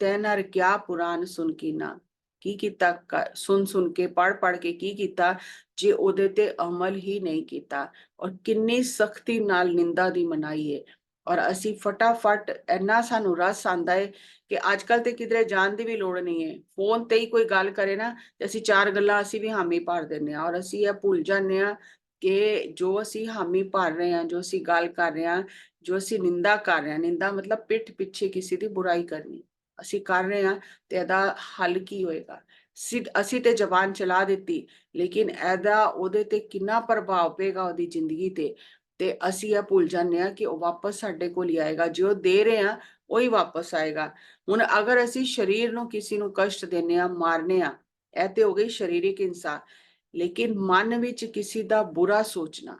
ਤੈ ਨਰ ਕਿਆ ਪੁਰਾਨ ਸੁਣ ਕੀਨਾ, ਕੀ ਕੀਤਾ, ਸੁਣ ਸੁਣ ਕੇ ਪੜ ਪੜ ਕੇ ਕੀ ਕੀਤਾ, ਜੇ ਉਹਦੇ ਤੇ ਅਮਲ ਹੀ ਨਹੀਂ ਕੀਤਾ। ਔਰ ਕਿੰਨੀ ਸਖਤੀ ਨਾਲ ਨਿੰਦਾ ਦੀ ਮਨਾਈ ਹੈ, ਔਰ ਅਸੀਂ ਫਟਾਫਟ ਇੰਨਾ ਸਾਨੂੰ ਰਸ ਆਂਦਾ ਹੈ ਕਿ ਅੱਜ ਕੱਲ ਤੇ ਕਿਧਰੇ ਜਾਣ ਦੀ ਵੀ ਲੋੜ ਨਹੀਂ ਹੈ, ਫੋਨ ਤੇ ਹੀ ਕੋਈ ਗੱਲ ਕਰੇ ਨਾ ਤੇ ਅਸੀਂ ਚਾਰ ਗੱਲਾਂ ਅਸੀਂ ਵੀ ਹਾਮੀ ਭਰ ਦਿੰਦੇ ਹਾਂ, ਔਰ ਅਸੀਂ ਇਹ ਭੁੱਲ ਜਾਂਦੇ ਹਾਂ ਕਿ ਜੋ ਅਸੀਂ ਹਾਮੀ ਭਰ ਰਹੇ ਹਾਂ, ਜੋ ਅਸੀਂ ਗੱਲ ਕਰ ਰਹੇ ਹਾਂ, ਜੋ ਅਸੀਂ ਨਿੰਦਾ ਕਰ ਰਹੇ ਹਾਂ, ਨਿੰਦਾ ਮਤਲਬ ਪਿੱਠ ਪਿੱਛੇ ਕਿਸੇ ਦੀ ਬੁਰਾਈ ਕਰਨੀ, ਅਸੀਂ ਕਰ ਰਹੇ ਹਾਂ, ਤੇ ਇਹਦਾ ਹੱਲ ਕੀ ਹੋਏਗਾ। ਅਸੀਂ ਤੇ ਜ਼ਬਾਨ ਚਲਾ ਦਿੱਤੀ, ਲੇਕਿਨ ਇਹਦਾ ਉਹਦੇ ਤੇ ਕਿੰਨਾ ਪ੍ਰਭਾਵ ਪਏਗਾ ਉਹਦੀ ਜ਼ਿੰਦਗੀ ਤੇ ਅਸੀਂ ਇਹ ਭੁੱਲ ਜਾਂਦੇ ਹਾਂ ਕਿ ਉਹ ਵਾਪਸ ਸਾਡੇ ਕੋਲ ਹੀ ਆਏਗਾ, ਜੋ ਦੇ ਰਹੇ ਹਾਂ ਉਹੀ ਵਾਪਸ ਆਏਗਾ। ਹੁਣ ਅਗਰ ਅਸੀਂ ਸਰੀਰ ਨੂੰ ਕਿਸੇ ਨੂੰ ਕਸ਼ਟ ਦਿੰਦੇ ਹਾਂ, ਮਾਰਨੇ ਆ, ਇਹ ਤੇ ਹੋ ਗਈ ਸਰੀਰਿਕ ਹਿੰਸਾ, ਲੇਕਿਨ ਮਨ ਵਿੱਚ ਕਿਸੇ ਦਾ ਬੁਰਾ ਸੋਚਣਾ,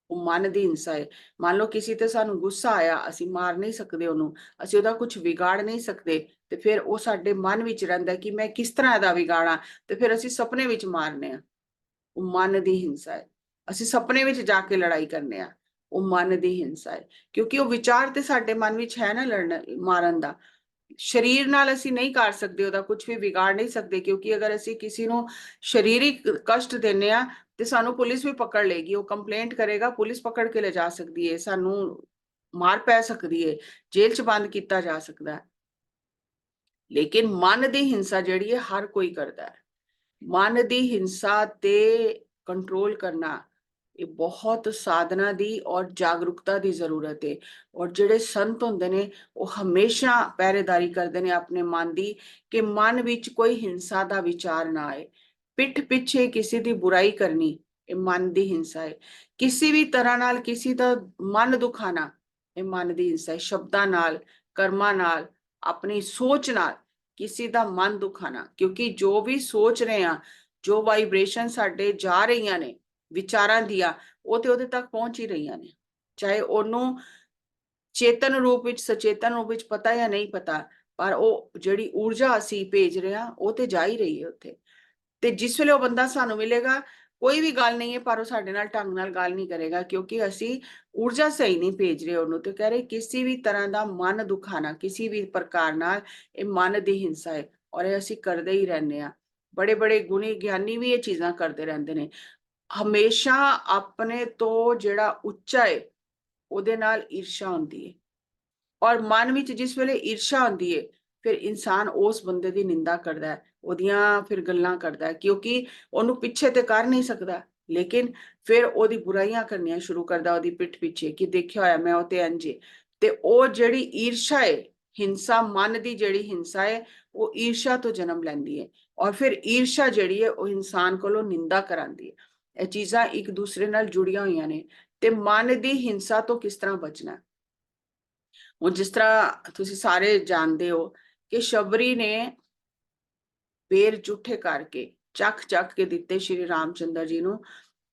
ਉਹ ਮਨ ਦੀ ਹਿੰਸਾ ਹੈ। ਮੰਨ ਲਓ ਕਿਸੇ ਤੇ ਸਾਨੂੰ ਗੁੱਸਾ ਆਇਆ, ਅਸੀਂ ਮਾਰ ਨਹੀਂ ਸਕਦੇ ਉਹਨੂੰ, ਅਸੀਂ ਉਹਦਾ ਕੁਝ ਵਿਗਾੜ ਨਹੀਂ ਸਕਦੇ, ਤੇ ਫਿਰ ਉਹ ਸਾਡੇ ਮਨ ਵਿੱਚ ਰਹਿੰਦਾ ਕਿ ਮੈਂ ਕਿਸ ਤਰ੍ਹਾਂ ਇਹਦਾ ਵਿਗਾੜਾਂ, ਤੇ ਫਿਰ ਅਸੀਂ ਸੁਪਨੇ ਵਿੱਚ ਮਾਰਨੇ ਆ, ਉਹ ਮਨ ਦੀ ਹਿੰਸਾ ਹੈ। ਅਸੀਂ ਸੁਪਨੇ ਵਿੱਚ ਜਾ ਕੇ ਲੜਾਈ ਕਰਨੇ ਆ, ਉਹ ਮਨ ਦੀ ਹਿੰਸਾ ਹੈ, ਕਿਉਂਕਿ ਉਹ ਵਿਚਾਰ ਤੇ ਸਾਡੇ ਮਨ ਵਿੱਚ ਹੈ ਨਾ ਲੜਨ ਮਾਰਨ ਦਾ। ਸਰੀਰ ਨਾਲ ਅਸੀਂ ਨਹੀਂ ਕਰ ਸਕਦੇ, ਉਹਦਾ ਕੁਝ ਵੀ ਵਿਗਾੜ ਨਹੀਂ ਸਕਦੇ, ਕਿਉਂਕਿ ਅਗਰ ਅਸੀਂ ਕਿਸੇ ਨੂੰ ਸਰੀਰਿਕ ਕਸ਼ਟ ਦਿੰਨੇ ਆ ਤੇ ਸਾਨੂੰ ਪੁਲਿਸ ਵੀ ਪਕੜ ਲੇਗੀ, ਉਹ ਕੰਪਲੇਂਟ ਕਰੇਗਾ, ਪੁਲਿਸ ਪਕੜ ਕੇ ਲੈ ਜਾ ਸਕਦੀ ਹੈ, ਸਾਨੂੰ ਮਾਰ ਪੈ ਸਕਦੀ ਹੈ, ਜੇਲ੍ਹ 'ਚ ਬੰਦ ਕੀਤਾ ਜਾ ਸਕਦਾ ਹੈ। ਲੇਕਿਨ ਮਨ ਦੀ ਹਿੰਸਾ ਜਿਹੜੀ ਹੈ ਹਰ ਕੋਈ ਕਰਦਾ ਹੈ। ਮਨ ਦੀ ਹਿੰਸਾ ਤੇ ਕੰਟਰੋਲ ਕਰਨਾ ਇਹ ਬਹੁਤ ਸਾਧਨਾ ਦੀ ਔਰ ਜਾਗਰੂਕਤਾ ਦੀ ਜ਼ਰੂਰਤ ਹੈ। ਔਰ ਜਿਹੜੇ ਸੰਤ ਹੁੰਦੇ ਨੇ ਉਹ ਹਮੇਸ਼ਾ ਪਹਿਰੇਦਾਰੀ ਕਰਦੇ ਨੇ ਆਪਣੇ ਮਨ ਦੀ, ਕਿ ਮਨ ਵਿੱਚ ਕੋਈ ਹਿੰਸਾ ਦਾ ਵਿਚਾਰ ਨਾ ਆਏ। ਪਿੱਠ ਪਿੱਛੇ ਕਿਸੇ ਦੀ ਬੁਰਾਈ ਕਰਨੀ ਇਹ ਮਨ ਦੀ ਹਿੰਸਾ ਹੈ। ਕਿਸੇ ਵੀ ਤਰ੍ਹਾਂ ਨਾਲ ਕਿਸੇ ਦਾ ਮਨ ਦੁਖਾਣਾ ਇਹ ਮਨ ਦੀ ਹਿੰਸਾ ਹੈ। ਸ਼ਬਦਾਂ ਨਾਲ, ਕਰਮਾਂ ਨਾਲ, ਆਪਣੀ ਸੋਚ ਨਾਲ ਕਿਸੇ ਦਾ ਮਨ ਦੁਖਾਣਾ, ਕਿਉਂਕਿ ਜੋ ਵੀ ਸੋਚ ਰਹੇ ਆ, ਜੋ ਵਾਈਬ੍ਰੇਸ਼ਨ ਸਾਡੇ ਜਾ ਰਹੀਆਂ ਨੇ ਵਿਚਾਰਾਂ ਦੀਆਂ, ਉਹ ਤੇ ਉਹਦੇ ਤੱਕ ਪਹੁੰਚ ਹੀ ਰਹੀਆਂ ਨੇ, ਚਾਹੇ ਉਹਨੂੰ ਚੇਤਨ ਰੂਪ ਵਿੱਚ, ਸਚੇਤਨ ਰੂਪ ਵਿੱਚ ਪਤਾ ਜਾਂ ਨਹੀਂ ਪਤਾ, ਪਰ ਉਹ ਜਿਹੜੀ ਊਰਜਾ ਅਸੀਂ ਭੇਜ ਰਹੇ ਹਾਂ ਉਹ ਤੇ ਜਾ ਹੀ ਰਹੀ ਹੈ ਉੱਥੇ। ਤੇ ਜਿਸ ਵੇਲੇ ਉਹ ਬੰਦਾ ਸਾਨੂੰ ਮਿਲੇਗਾ, ਕੋਈ ਵੀ ਗੱਲ ਨਹੀਂ ਹੈ, ਪਰ ਉਹ ਸਾਡੇ ਨਾਲ ਢੰਗ ਨਾਲ ਗੱਲ ਨਹੀਂ ਕਰੇਗਾ, ਕਿਉਂਕਿ ਅਸੀਂ ਊਰਜਾ ਸਹੀ ਨਹੀਂ ਭੇਜ ਰਹੇ ਉਹਨੂੰ। ਤੇ ਕਹਿ ਰਹੇ ਕਿਸੇ ਵੀ ਤਰ੍ਹਾਂ ਦਾ ਮਨ ਦੁਖਾਣਾ ਕਿਸੇ ਵੀ ਪ੍ਰਕਾਰ ਨਾਲ ਇਹ ਮਨ ਦੀ ਹਿੰਸਾ ਹੈ, ਔਰ ਇਹ ਅਸੀਂ ਕਰਦੇ ਹੀ ਰਹਿੰਦੇ ਹਾਂ। ਬੜੇ ਬੜੇ ਗੁਣੀ ਗਿਆਨੀ ਵੀ ਇਹ ਚੀਜ਼ਾਂ ਕਰਦੇ ਰਹਿੰਦੇ ਨੇ, ਹਮੇਸ਼ਾ ਆਪਣੇ ਤੋਂ ਜਿਹੜਾ ਉੱਚਾ ਹੈ ਉਹਦੇ ਨਾਲ ਈਰਸ਼ਾ ਹੁੰਦੀ ਹੈ, ਔਰ ਮਨ ਵਿੱਚ ਜਿਸ ਵੇਲੇ ਈਰਸ਼ਾ ਹੁੰਦੀ ਹੈ ਫਿਰ ਇਨਸਾਨ ਉਸ ਬੰਦੇ ਦੀ ਨਿੰਦਾ ਕਰਦਾ ਹੈ, ਉਹਦੀਆਂ ਫਿਰ ਗੱਲਾਂ ਕਰਦਾ ਹੈ, ਕਿਉਂਕਿ ਉਹਨੂੰ ਪਿੱਛੇ ਤੇ ਕਰ ਨਹੀਂ ਸਕਦਾ, ਲੇਕਿਨ ਫਿਰ ਉਹਦੀ ਬੁਰਾਈਆਂ ਕਰਨੀਆਂ ਸ਼ੁਰੂ ਕਰਦਾ ਉਹਦੀ ਪਿੱਠ ਪਿੱਛੇ, ਕਿ ਦੇਖਿਆ ਹੋਇਆ ਮੈਂ ਉਹ ਤੇ ਇੰਜੇ। ਤੇ ਉਹ ਜਿਹੜੀ ਈਰਸ਼ਾ ਹੈ, ਹਿੰਸਾ, ਮਨ ਦੀ ਜਿਹੜੀ ਹਿੰਸਾ ਹੈ ਉਹ ਈਰਸ਼ਾ ਤੋਂ ਜਨਮ ਲੈਂਦੀ ਹੈ, ਔਰ ਫਿਰ ਈਰਸ਼ਾ ਜਿਹੜੀ ਹੈ ਉਹ ਇਨਸਾਨ ਕੋਲੋਂ ਨਿੰਦਾ ਕਰਾਂਦੀ ਹੈ। ਇਹ ਚੀਜ਼ਾਂ ਇੱਕ ਦੂਸਰੇ ਨਾਲ ਜੁੜੀਆਂ ਹੋਈਆਂ ਨੇ। ਤੇ ਮਨ ਦੀ ਹਿੰਸਾ ਤੋਂ ਕਿਸ ਤਰ੍ਹਾਂ ਬਚਣਾ। ਹੁਣ ਜਿਸ ਤਰ੍ਹਾਂ ਤੁਸੀਂ ਸਾਰੇ ਜਾਣਦੇ ਹੋ ਕਿ ਸ਼ਬਰੀ ਨੇ ਬੇਰ ਝੂਠੇ ਕਰਕੇ ਚੱਕ ਚੱਕ ਕੇ ਦਿੱਤੇ ਸ਼੍ਰੀ ਰਾਮਚੰਦਰ ਜੀ ਨੂੰ,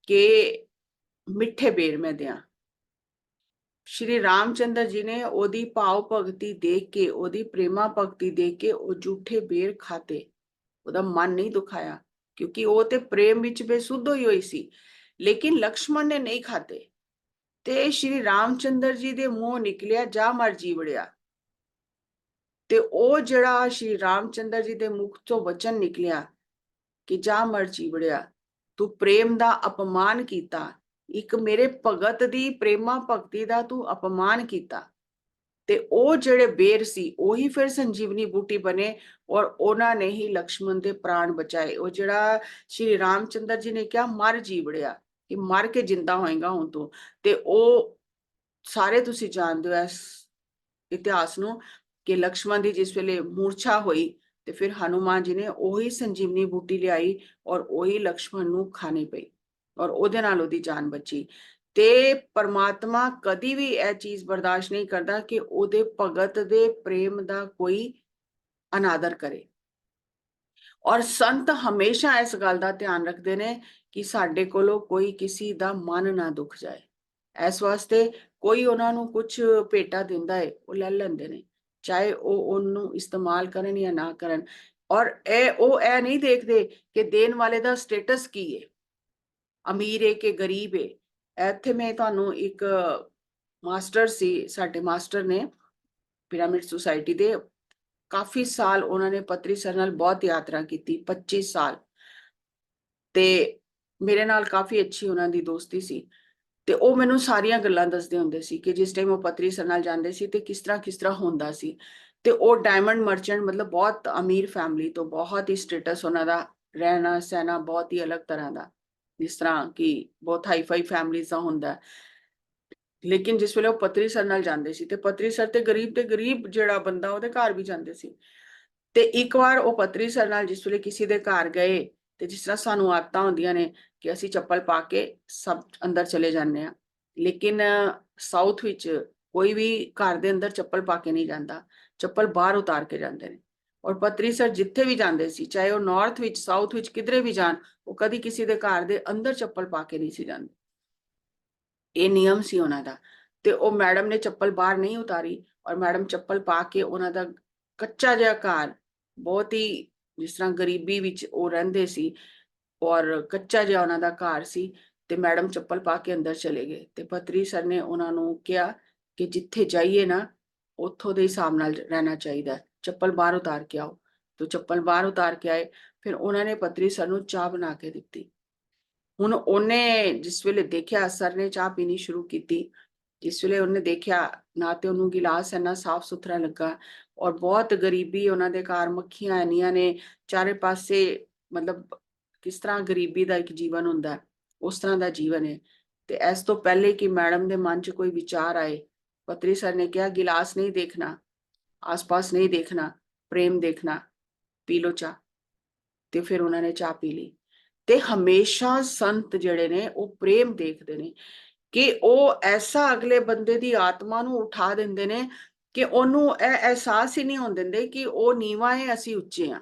ਕਿ ਮਿੱਠੇ ਬੇਰ ਮੈਂ ਦਿਆਂ, ਸ਼੍ਰੀ ਰਾਮਚੰਦਰ ਜੀ ਨੇ ਉਹਦੀ ਭਾਵ ਭਗਤੀ ਦੇਖ ਕੇ, ਉਹਦੀ ਪ੍ਰੇਮਾ ਭਗਤੀ ਦੇਖ ਕੇ ਉਹ ਝੂਠੇ ਬੇਰ ਖਾਤੇ, ਉਹਦਾ ਮਨ ਨਹੀਂ ਦੁਖਾਇਆ, ਕਿਉਂਕਿ ਉਹ ਤੇ ਪ੍ਰੇਮ ਵਿੱਚ ਬੇਸੁੱਧ ਹੋਈ ਸੀ। ਲੇਕਿਨ ਲਕਸ਼ਮਣ ਨੇ ਨਹੀਂ ਖਾਤੇ, ਤੇ ਸ਼੍ਰੀ ਰਾਮਚੰਦਰ ਜੀ ਦੇ ਮੂੰਹੋਂ ਨਿਕਲਿਆ ਜਾ ਮਰ ਜੀਵੜਿਆ। ਤੇ ਉਹ ਜਿਹੜਾ ਸ਼੍ਰੀ ਰਾਮਚੰਦਰ ਜੀ ਦੇ ਮੁਖ ਤੋਂ ਵਚਨ ਨਿਕਲਿਆ ਕਿ ਜਾ ਮਰ ਜੀਵੜਿਆ, ਤੂੰ ਪ੍ਰੇਮ ਦਾ ਅਪਮਾਨ ਕੀਤਾ, ਇੱਕ ਮੇਰੇ ਭਗਤ ਦੀ ਪ੍ਰੇਮਾ ਭਗਤੀ ਦਾ ਤੂੰ ਅਪਮਾਨ ਕੀਤਾ। ਤੇ ਉਹ ਜਿਹੜੇ ਬੇਰ ਸੀ ਉਹੀ ਫਿਰ ਸੰਜੀਵਨੀ ਬੂਟੀ ਬਣੇ, ਔਰ ਉਹਨਾਂ ਨੇ ਹੀ ਲਕਸ਼ਮਣ ਦੇ ਪ੍ਰਾਣ ਬਚਾਏ। ਉਹ ਜਿਹੜਾ ਸ਼੍ਰੀ ਰਾਮਚੰਦਰ ਜੀ ਨੇ ਕਿਹਾ ਮਰ ਜੀਵੜਿਆ, ਕਿ ਮਰ ਕੇ ਜਿੰਦਾ ਹੋਏਗਾ ਹੁਣ ਤੂੰ, ਤੇ ਉਹ ਸਾਰੇ ਤੁਸੀਂ ਜਾਣਦੇ ਹੋ ਇਸ ਇਤਿਹਾਸ ਨੂੰ ਕਿ ਲਕਸ਼ਮਣ ਦੀ ਜਿਸ ਵੇਲੇ ਮੂਰਛਾ ਹੋਈ ਤੇ ਫਿਰ ਹਨੂਮਾਨ ਜੀ ਨੇ ਉਹੀ ਸੰਜੀਵਨੀ ਬੂਟੀ ਲਿਆਈ ਔਰ ਉਹੀ ਲਕਸ਼ਮਣ ਨੂੰ ਖਾਣੀ ਪਈ ਔਰ ਉਹਦੇ ਨਾਲ ਉਹਦੀ ਜਾਨ ਬਚੀ। ਤੇ ਪਰਮਾਤਮਾ ਕਦੀ ਵੀ ਇਹ ਚੀਜ਼ ਬਰਦਾਸ਼ਤ ਨਹੀਂ ਕਰਦਾ ਕਿ ਉਹਦੇ ਭਗਤ ਦੇ ਪ੍ਰੇਮ ਦਾ ਕੋਈ ਅਨਾਦਰ ਕਰੇ। ਔਰ ਸੰਤ ਹਮੇਸ਼ਾ ਇਸ ਗੱਲ ਦਾ ਧਿਆਨ ਰੱਖਦੇ ਨੇ ਕਿ ਸਾਡੇ ਕੋਲੋਂ ਕੋਈ ਕਿਸੇ ਦਾ ਮਨ ਨਾ ਦੁਖ ਜਾਏ। ਇਸ ਵਾਸਤੇ ਕੋਈ ਉਹਨਾਂ ਨੂੰ ਕੁਝ ਭੇਟਾ ਦਿੰਦਾ ਹੈ ਉਹ ਲੈ ਲੈਂਦੇ ਨੇ, ਚਾਹੇ ਉਹ ਉਹਨੂੰ ਇਸਤੇਮਾਲ ਕਰਨ ਜਾਂ ਨਾ ਕਰਨ। ਔਰ ਉਹ ਇਹ ਨਹੀਂ ਦੇਖਦੇ ਕਿ ਦੇਣ ਵਾਲੇ ਦਾ ਸਟੇਟਸ ਕੀ ਹੈ, ਅਮੀਰ ਹੈ ਕਿ ਗਰੀਬ ਹੈ। ਇੱਥੇ ਮੈਂ ਤੁਹਾਨੂੰ ਇੱਕ ਮਾਸਟਰ ਸੀ, ਸਾਡੇ ਮਾਸਟਰ ਨੇ ਪਿਰਾਮਿਡ ਸੁਸਾਇਟੀ ਦੇ, ਕਾਫੀ ਸਾਲ ਉਹਨਾਂ ਨੇ ਪਤਰੀ ਸਰ ਨਾਲ ਬਹੁਤ ਯਾਤਰਾ ਕੀਤੀ, 25 ਸਾਲ, ਤੇ ਮੇਰੇ ਨਾਲ ਕਾਫੀ ਅੱਛੀ ਉਹਨਾਂ ਦੀ ਦੋਸਤੀ ਸੀ। ਤੇ ਉਹ ਮੈਨੂੰ ਸਾਰੀਆਂ ਗੱਲਾਂ ਦੱਸਦੇ ਹੁੰਦੇ ਸੀ ਕਿ ਜਿਸ ਟਾਈਮ ਉਹ ਪਤਰੀ ਸਰ ਨਾਲ ਜਾਂਦੇ ਸੀ ਤੇ ਕਿਸ ਤਰ੍ਹਾਂ ਹੁੰਦਾ ਸੀ। ਤੇ ਉਹ ਡਾਇਮੰਡ ਮਰਚੈਂਟ, ਮਤਲਬ ਬਹੁਤ ਅਮੀਰ ਫੈਮਿਲੀ ਤੋਂ, ਬਹੁਤ ਹੀ ਸਟੇਟਸ ਉਹਨਾਂ ਦਾ, ਰਹਿਣਾ ਸਹਿਣਾ ਬਹੁਤ ਹੀ ਅਲੱਗ ਤਰ੍ਹਾਂ ਦਾ, ਜਿਸ ਤਰ੍ਹਾਂ ਕਿ ਬਹੁਤ ਹਾਈਫਾਈ ਫੈਮਿਲੀਜ਼ ਦਾ ਹੁੰਦਾ। ਲੇਕਿਨ ਜਿਸ ਵੇਲੇ ਉਹ ਪਤਰੀ ਸਰ ਨਾਲ ਜਾਂਦੇ ਸੀ ਤੇ ਪਤਰੀ ਸਰ ਤੇ ਗਰੀਬ ਜਿਹੜਾ ਬੰਦਾ ਉਹਦੇ ਘਰ ਵੀ ਜਾਂਦੇ ਸੀ। ਤੇ ਇੱਕ ਵਾਰ ਉਹ ਪਤਰੀ ਸਰ ਨਾਲ ਜਿਸ ਵੇਲੇ ਕਿਸੇ ਦੇ ਘਰ ਗਏ, ਤੇ ਜਿਸ ਤਰ੍ਹਾਂ ਸਾਨੂੰ ਆਦਤਾਂ ਹੁੰਦੀਆਂ ਨੇ ਕਿ ਅਸੀਂ ਚੱਪਲ ਪਾ ਕੇ ਸਭ ਅੰਦਰ ਚਲੇ ਜਾਂਦੇ ਆ, ਲੇਕਿਨ ਸਾਊਥ ਵਿੱਚ ਕੋਈ ਵੀ ਘਰ ਦੇ ਅੰਦਰ ਚੱਪਲ ਪਾ ਕੇ ਨਹੀਂ ਜਾਂਦਾ, ਚੱਪਲ ਬਾਹਰ ਉਤਾਰ ਕੇ ਜਾਂਦੇ ਨੇ। ਔਰ ਪਤਰੀ ਸਰ ਜਿੱਥੇ ਵੀ ਜਾਂਦੇ ਸੀ, ਚਾਹੇ ਉਹ ਨਾਰਥ ਵਿੱਚ ਸਾਊਥ ਵਿੱਚ ਕਿਧਰੇ ਵੀ ਜਾਣ, ਉਹ ਕਦੀ ਕਿਸੇ ਦੇ ਘਰ ਦੇ ਅੰਦਰ ਚੱਪਲ ਪਾ ਕੇ ਨਹੀਂ ਸੀ ਜਾਂਦੇ। ਇਹ ਨਿਯਮ ਸੀ ਉਹਨਾਂ ਦਾ। ਤੇ ਉਹ ਮੈਡਮ ਨੇ ਚੱਪਲ ਬਾਹਰ ਨਹੀਂ ਉਤਾਰੀ, ਔਰ ਮੈਡਮ ਚੱਪਲ ਪਾ ਕੇ ਉਹਨਾਂ ਦਾ ਕੱਚਾ ਜਿਹਾ ਘਰ, ਬਹੁਤ ਹੀ ਜਿਸ ਤਰ੍ਹਾਂ ਗਰੀਬੀ ਵਿੱਚ ਉਹ ਰਹਿੰਦੇ ਸੀ, ਔਰ ਕੱਚਾ ਜਿਹਾ ਉਹਨਾਂ ਦਾ ਘਰ ਸੀ, ਤੇ ਮੈਡਮ ਚੱਪਲ ਪਾ ਕੇ ਅੰਦਰ ਚਲੇ ਗਏ। ਤੇ ਪਤਰੀ ਸਰ ਨੇ ਉਹਨਾਂ ਨੂੰ ਕਿਹਾ ਕਿ ਜਿੱਥੇ ਜਾਈਏ ਨਾ ਉੱਥੋਂ ਦੇ ਹਿਸਾਬ ਨਾਲ ਰਹਿਣਾ ਚਾਹੀਦਾ, ਚੱਪਲ ਬਾਹਰ ਉਤਾਰ ਕੇ ਆਓ। ਤੇ ਚੱਪਲ ਬਾਹਰ ਉਤਾਰ ਕੇ ਆਏ। ਫਿਰ ਉਹਨਾਂ ਨੇ ਪਤਰੀ ਸਰ ਨੂੰ ਚਾਹ ਬਣਾ ਕੇ ਦਿੱਤੀ। ਹੁਣ ਉਹਨੇ ਜਿਸ ਵੇਲੇ ਦੇਖਿਆ, ਸਰ ਨੇ ਚਾਹ ਪੀਣੀ ਸ਼ੁਰੂ ਕੀਤੀ, ਜਿਸ ਵੇਲੇ ਉਹਨੇ ਦੇਖਿਆ ਨਾ ਤੇ ਉਹਨੂੰ ਗਿਲਾਸ ਇੰਨਾ ਸਾਫ਼ ਸੁਥਰਾ ਲੱਗਾ, ਔਰ ਬਹੁਤ ਗਰੀਬੀ ਉਹਨਾਂ ਦੇ ਘਰ, ਮੱਖੀਆਂ ਇੰਨੀਆਂ ਨੇ ਚਾਰੇ ਪਾਸੇ, ਮਤਲਬ ਕਿਸ ਤਰ੍ਹਾਂ ਗਰੀਬੀ ਦਾ ਇੱਕ ਜੀਵਨ ਹੁੰਦਾ, ਉਸ ਤਰ੍ਹਾਂ ਦਾ ਜੀਵਨ ਹੈ। ਤੇ ਇਸ ਤੋਂ ਪਹਿਲੇ ਕਿ ਮੈਡਮ ਦੇ ਮਨ 'ਚ ਕੋਈ ਵਿਚਾਰ ਆਏ, ਪਤਰੀ ਸਰ ਨੇ ਕਿਹਾ ਗਿਲਾਸ ਨਹੀਂ ਦੇਖਣਾ, ਆਸ-ਪਾਸ ਨਹੀਂ ਦੇਖਣਾ, ਪ੍ਰੇਮ ਦੇਖਣਾ, ਪੀ ਲੋ ਚਾਹ। ਤੇ ਫਿਰ ਉਹਨਾਂ ਨੇ ਚਾਹ ਪੀ ਲਈ। ਤੇ ਹਮੇਸ਼ਾ ਸੰਤ ਜਿਹੜੇ ਨੇ ਉਹ ਪ੍ਰੇਮ ਦੇਖਦੇ ਨੇ ਕਿ ਉਹ ਐਸਾ ਅਗਲੇ ਬੰਦੇ ਦੀ ਆਤਮਾ ਨੂੰ ਉਠਾ ਦਿੰਦੇ ਨੇ ਕਿ ਉਹਨੂੰ ਇਹ ਅਹਿਸਾਸ ਹੀ ਨਹੀਂ ਹੋਣ ਦਿੰਦੇ ਕਿ ਉਹ ਨੀਵਾਂ ਹੈ, ਅਸੀਂ ਉੱਚੇ ਹਾਂ,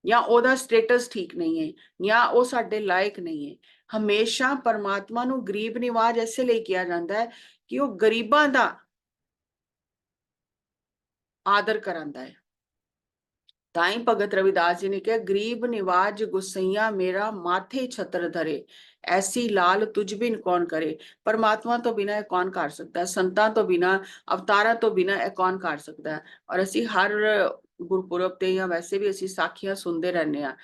ਜਾਂ ਉਹਦਾ ਸਟੇਟਸ ਠੀਕ ਨਹੀਂ ਹੈ, ਜਾਂ ਉਹ ਸਾਡੇ ਲਾਇਕ ਨਹੀਂ ਹੈ। ਹਮੇਸ਼ਾ ਪਰਮਾਤਮਾ ਨੂੰ ਗਰੀਬ ਨਿਵਾਜ ਐਸੇ ਲਈ ਕਿਹਾ ਜਾਂਦਾ ਹੈ ਕਿ ਉਹ ਗਰੀਬਾਂ ਦਾ ਆਦਰ ਕਰਾਂਦਾ ਹੈ। ਤਾਂ ਹੀ ਭਗਤ ਰਵਿਦਾਸ ਜੀ ਨੇ ਕਿਹਾ ਗਰੀਬ ਨਿਵਾਜ ਗੁਸਈਆ ਮੇਰਾ ਮਾਥੇ ਛਤਰ ਧਰੇ, ਐਸੀ ਲਾਲ ਤੁਝ ਬਿਨ ਕੌਣ ਕਰੇ। ਪਰਮਾਤਮਾ ਤੋਂ ਬਿਨਾ ਇਹ ਕੌਣ ਕਰ ਸਕਦਾ ਹੈ, ਸੰਤਾਂ ਤੋਂ ਬਿਨਾ, ਅਵਤਾਰਾਂ ਤੋਂ ਬਿਨਾ ਇਹ ਕੌਣ ਕਰ ਸਕਦਾ ਹੈ। ਔਰ ਅਸੀਂ ਹਰ ਗੁਰਪੁਰਬ ਤੇ ਜਾਂ ਵੈਸੇ ਵੀ ਅਸੀਂ ਸਾਖੀਆਂ ਸੁਣਦੇ ਰਹਿੰਦੇ ਹਾਂ,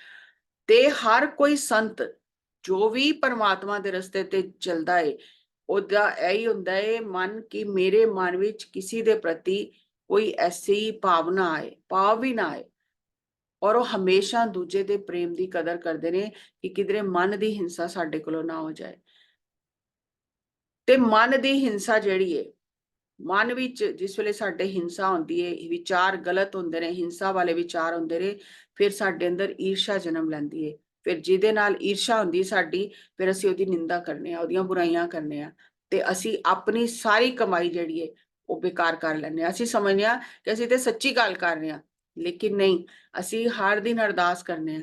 ਤੇ ਹਰ ਕੋਈ ਸੰਤ ਜੋ ਵੀ ਪਰਮਾਤਮਾ ਦੇ ਰਸਤੇ ਤੇ ਚੱਲਦਾ ਹੈ, ਉਹਦਾ ਇਹੀ ਹੁੰਦਾ ਹੈ ਮਨ ਕਿ ਮੇਰੇ ਮਨ ਵਿੱਚ ਕਿਸੇ ਦੇ ਪ੍ਰਤੀ ਕੋਈ ਐਸੀ ਭਾਵਨਾ ਆਏ, ਭਾਵ ਵੀ ਨਾ ਆਏ। ਔਰ ਉਹ ਹਮੇਸ਼ਾ ਦੂਜੇ ਦੇ ਪ੍ਰੇਮ ਦੀ ਕਦਰ ਕਰਦੇ ਨੇ ਕਿ ਕਿਧਰੇ ਮਨ ਦੀ ਹਿੰਸਾ ਸਾਡੇ ਕੋਲੋਂ ਨਾ ਹੋ ਜਾਏ। ਤੇ ਮਨ ਦੀ ਹਿੰਸਾ ਜਿਹੜੀ ਹੈ, ਮਨ ਵਿੱਚ ਜਿਸ ਵੇਲੇ ਸਾਡੇ ਹਿੰਸਾ ਹੁੰਦੀ ਹੈ, ਵਿਚਾਰ ਗਲਤ ਹੁੰਦੇ ਨੇ, ਹਿੰਸਾ ਵਾਲੇ ਵਿਚਾਰ ਹੁੰਦੇ ਨੇ, ਫਿਰ ਸਾਡੇ ਅੰਦਰ ਈਰਸ਼ਾ ਜਨਮ ਲੈਂਦੀ ਹੈ। ਫਿਰ ਜਿਹਦੇ ਨਾਲ ਈਰਸ਼ਾ ਹੁੰਦੀ ਸਾਡੀ, ਫਿਰ ਅਸੀਂ ਉਹਦੀ ਨਿੰਦਾ ਕਰਨੇ ਆ, ਉਹਦੀਆਂ ਬੁਰਾਈਆਂ ਕਰਨੇ ਆ, ਤੇ ਅਸੀਂ ਆਪਣੀ ਸਾਰੀ ਕਮਾਈ ਜਿਹੜੀ ਹੈ ਉਹ ਬੇਕਾਰ ਕਰ ਲੈਂਦੇ ਆ। ਅਸੀਂ ਸਮਝਦੇ ਆ ਕਿ ਅਸੀਂ ਤੇ ਸੱਚੀ ਗੱਲ ਕਰ ਰਹੇ ਹਾਂ, ਲੇਕਿਨ ਨਹੀਂ, ਅਸੀਂ ਹਰ ਦਿਨ ਅਰਦਾਸ ਕਰਨੇ ਆ।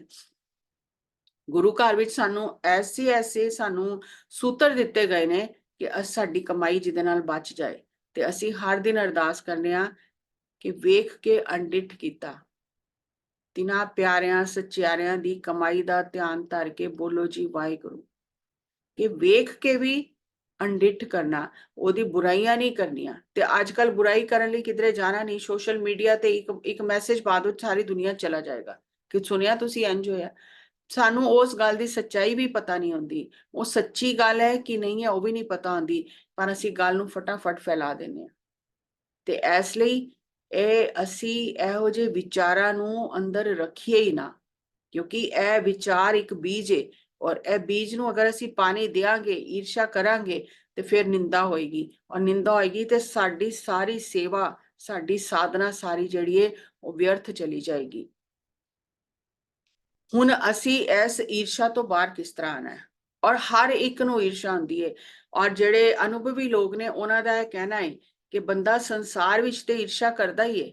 ਗੁਰੂ ਘਰ ਵਿੱਚ ਸਾਨੂੰ ਐਸੇ ਸਾਨੂੰ ਸੂਤਰ ਦਿੱਤੇ ਗਏ ਨੇ ਕਿ ਸਾਡੀ ਕਮਾਈ ਜਿਹਦੇ ਨਾਲ ਬਚ ਜਾਏ, ਤੇ ਅਸੀਂ ਹਰ ਦਿਨ ਅਰਦਾਸ ਕਰਨੇ ਆ ਕਿ ਵੇਖ ਕੇ ਅਣਡਿੱਠ ਕੀਤਾ, ਤਿਨਾਂ ਪਿਆਰਿਆਂ ਸਚਿਆਰਿਆਂ ਦੀ ਕਮਾਈ ਦਾ ਧਿਆਨ ਧਰ ਕੇ ਬੋਲੋ ਜੀ ਵਾਹਿਗੁਰੂ। ਕਿ ਵੇਖ ਕੇ ਵੀ ਅਣਡਿੱਠ ਕਰਨਾ, ਉਹਦੀ ਬੁਰਾਈਆਂ ਨਹੀਂ ਕਰਨੀਆਂ। ਤੇ ਅੱਜ ਕੱਲ ਬੁਰਾਈ ਕਰਨ ਲਈ ਕਿਧਰੇ ਜਾਣਾ ਨਹੀਂ, ਸੋਸ਼ਲ ਮੀਡੀਆ ਤੇ ਇੱਕ ਮੈਸੇਜ ਪਾ ਦਿਓ, ਸਾਰੀ ਦੁਨੀਆ ਚਲਾ ਜਾਏਗਾ ਕਿ ਸੁਣਿਆ ਤੁਸੀਂ ਇੰਜ ਹੋਇਆ। ਸਾਨੂੰ ਉਸ ਗੱਲ ਦੀ ਸੱਚਾਈ ਵੀ ਪਤਾ ਨਹੀਂ ਹੁੰਦੀ, ਉਹ ਸੱਚੀ ਗੱਲ ਹੈ ਕਿ ਨਹੀਂ ਹੈ ਉਹ ਵੀ ਨਹੀਂ ਪਤਾ ਹੁੰਦੀ, ਪਰ ਅਸੀਂ ਗੱਲ ਨੂੰ ਫਟਾਫਟ ਫੈਲਾ ਦਿੰਦੇ ਹਾਂ। ਤੇ ਇਸ ਲਈ ਇਹ ਅਸੀਂ ਇਹੋ ਜਿਹੇ ਵਿਚਾਰਾਂ ਨੂੰ ਅੰਦਰ ਰੱਖੀਏ ਹੀ ਨਾ, ਕਿਉਂਕਿ ਇਹ ਵਿਚਾਰ ਇੱਕ ਬੀਜ ਹੈ, ਔਰ ਇਹ ਬੀਜ ਨੂੰ ਅਗਰ ਅਸੀਂ ਪਾਣੀ ਦੇਾਂਗੇ, ਈਰਸ਼ਾ ਕਰਾਂਗੇ, ਤੇ ਫਿਰ ਨਿੰਦਾ ਹੋਏਗੀ, ਔਰ ਨਿੰਦਾ ਹੋਏਗੀ ਤੇ ਸਾਡੀ ਸਾਰੀ ਸੇਵਾ, ਸਾਡੀ ਸਾਧਨਾ ਸਾਰੀ ਜਿਹੜੀ ਹੈ ਉਹ ਵਿਅਰਥ ਚਲੀ ਜਾਏਗੀ। ਹੁਣ ਅਸੀਂ ਇਸ ਈਰਸ਼ਾ ਤੋਂ ਬਾਹਰ ਕਿਸ ਤਰ੍ਹਾਂ ਆਣਾ ਹੈ? ਔਰ ਹਰ ਇੱਕ ਨੂੰ ਈਰਸ਼ਾ ਹੁੰਦੀ ਹੈ, ਔਰ ਜਿਹੜੇ ਅਨੁਭਵੀ ਲੋਕ ਨੇ ਉਹਨਾਂ ਦਾ ਇਹ ਕਹਿਣਾ ਹੈ ਕਿ ਬੰਦਾ ਸੰਸਾਰ ਵਿੱਚ ਤੇ ਈਰਸ਼ਾ ਕਰਦਾ ਹੀ ਹੈ,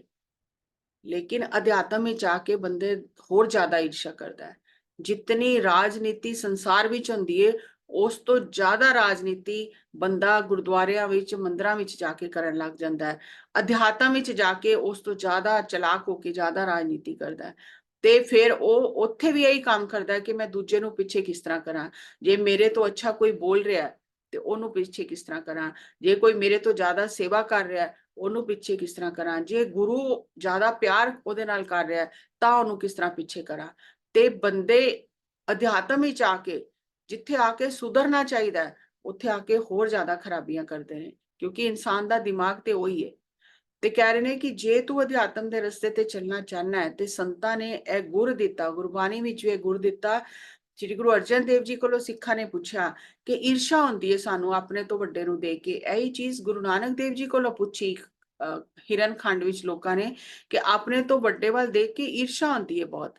ਲੇਕਿਨ ਅਧਿਆਤਮ ਵਿੱਚ ਆ ਕੇ ਬੰਦੇ ਹੋਰ ਜ਼ਿਆਦਾ ਈਰਸ਼ਾ ਕਰਦਾ ਹੈ। ਜਿਤਨੀ ਰਾਜਨੀਤੀ ਸੰਸਾਰ ਵਿੱਚ ਹੁੰਦੀ ਹੈ, ਉਸ ਤੋਂ ਜ਼ਿਆਦਾ ਰਾਜਨੀਤੀ ਬੰਦਾ ਗੁਰਦੁਆਰਿਆਂ ਵਿੱਚ, ਮੰਦਰਾਂ ਵਿੱਚ ਜਾ ਕੇ ਕਰਨ ਲੱਗ ਜਾਂਦਾ ਹੈ। ਅਧਿਆਤਮ ਵਿੱਚ ਜਾ ਕੇ ਉਸ ਤੋਂ ਜ਼ਿਆਦਾ ਚਲਾਕ ਹੋ ਕੇ ਜ਼ਿਆਦਾ ਰਾਜਨੀਤੀ ਕਰਦਾ ਹੈ। ਤੇ ਫਿਰ ਉਹ ਉੱਥੇ ਵੀ ਇਹੀ ਕੰਮ ਕਰਦਾ ਹੈ ਕਿ ਮੈਂ ਦੂਜੇ ਨੂੰ ਪਿੱਛੇ ਕਿਸ ਤਰ੍ਹਾਂ ਕਰਾਂ, ਜੇ ਮੇਰੇ ਤੋਂ ਅੱਛਾ ਕੋਈ ਬੋਲ ਰਿਹਾ ਤੇ ਉਹਨੂੰ ਪਿੱਛੇ ਕਿਸ ਤਰ੍ਹਾਂ ਕਰਾਂ, ਜੇ ਕੋਈ ਮੇਰੇ ਤੋਂ ਜ਼ਿਆਦਾ ਸੇਵਾ ਕਰ ਰਿਹਾ ਉਹਨੂੰ ਪਿੱਛੇ ਕਿਸ ਤਰ੍ਹਾਂ ਕਰਾਂ, ਜੇ ਗੁਰੂ ਜ਼ਿਆਦਾ ਪਿਆਰ ਉਹਦੇ ਨਾਲ ਕਰ ਰਿਹਾ ਤਾਂ ਉਹਨੂੰ ਕਿਸ ਤਰ੍ਹਾਂ ਪਿੱਛੇ ਕਰਾਂ। ਤੇ ਬੰਦੇ ਅਧਿਆਤਮ ਵਿੱਚ ਆ ਕੇ, ਜਿੱਥੇ ਆ ਕੇ ਸੁਧਰਨਾ ਚਾਹੀਦਾ ਹੈ, ਉੱਥੇ ਆ ਕੇ ਹੋਰ ਜ਼ਿਆਦਾ ਖਰਾਬੀਆਂ ਕਰਦੇ ਨੇ, ਕਿਉਂਕਿ ਇਨਸਾਨ ਦਾ ਦਿਮਾਗ ਤੇ ਉਹੀ ਹੈ। ਤੇ ਕਹਿ ਰਹੇ ਨੇ ਕਿ ਜੇ ਤੂੰ ਅਧਿਆਤਮ ਦੇ ਰਸਤੇ ਤੇ ਚੱਲਣਾ ਚਾਹਨਾ ਹੈ ਤੇ ਸੰਤਾਂ ਨੇ ਇਹ ਗੁਰ ਦਿੱਤਾ, ਗੁਰਬਾਣੀ ਵਿੱਚ ਵੀ ਇਹ ਗੁਰ ਦਿੱਤਾ। ਸ੍ਰੀ ਗੁਰੂ ਅਰਜਨ ਦੇਵ ਜੀ ਕੋਲੋਂ ਸਿੱਖਾਂ ਨੇ ਪੁੱਛਿਆ ਕਿ ਈਰਸ਼ਾ ਹੁੰਦੀ ਹੈ ਸਾਨੂੰ ਆਪਣੇ ਤੋਂ ਵੱਡੇ ਨੂੰ ਦੇਖ ਕੇ, ਇਹੀ ਚੀਜ਼ ਗੁਰੂ ਨਾਨਕ ਦੇਵ ਜੀ ਕੋਲੋਂ ਪੁੱਛੀ ਹਿਰਨ ਖੰਡ ਵਿੱਚ ਲੋਕਾਂ ਨੇ ਕਿ ਆਪਣੇ ਤੋਂ ਵੱਡੇ ਵੱਲ ਦੇਖ ਕੇ ਈਰਸ਼ਾ ਹੁੰਦੀ ਹੈ ਬਹੁਤ।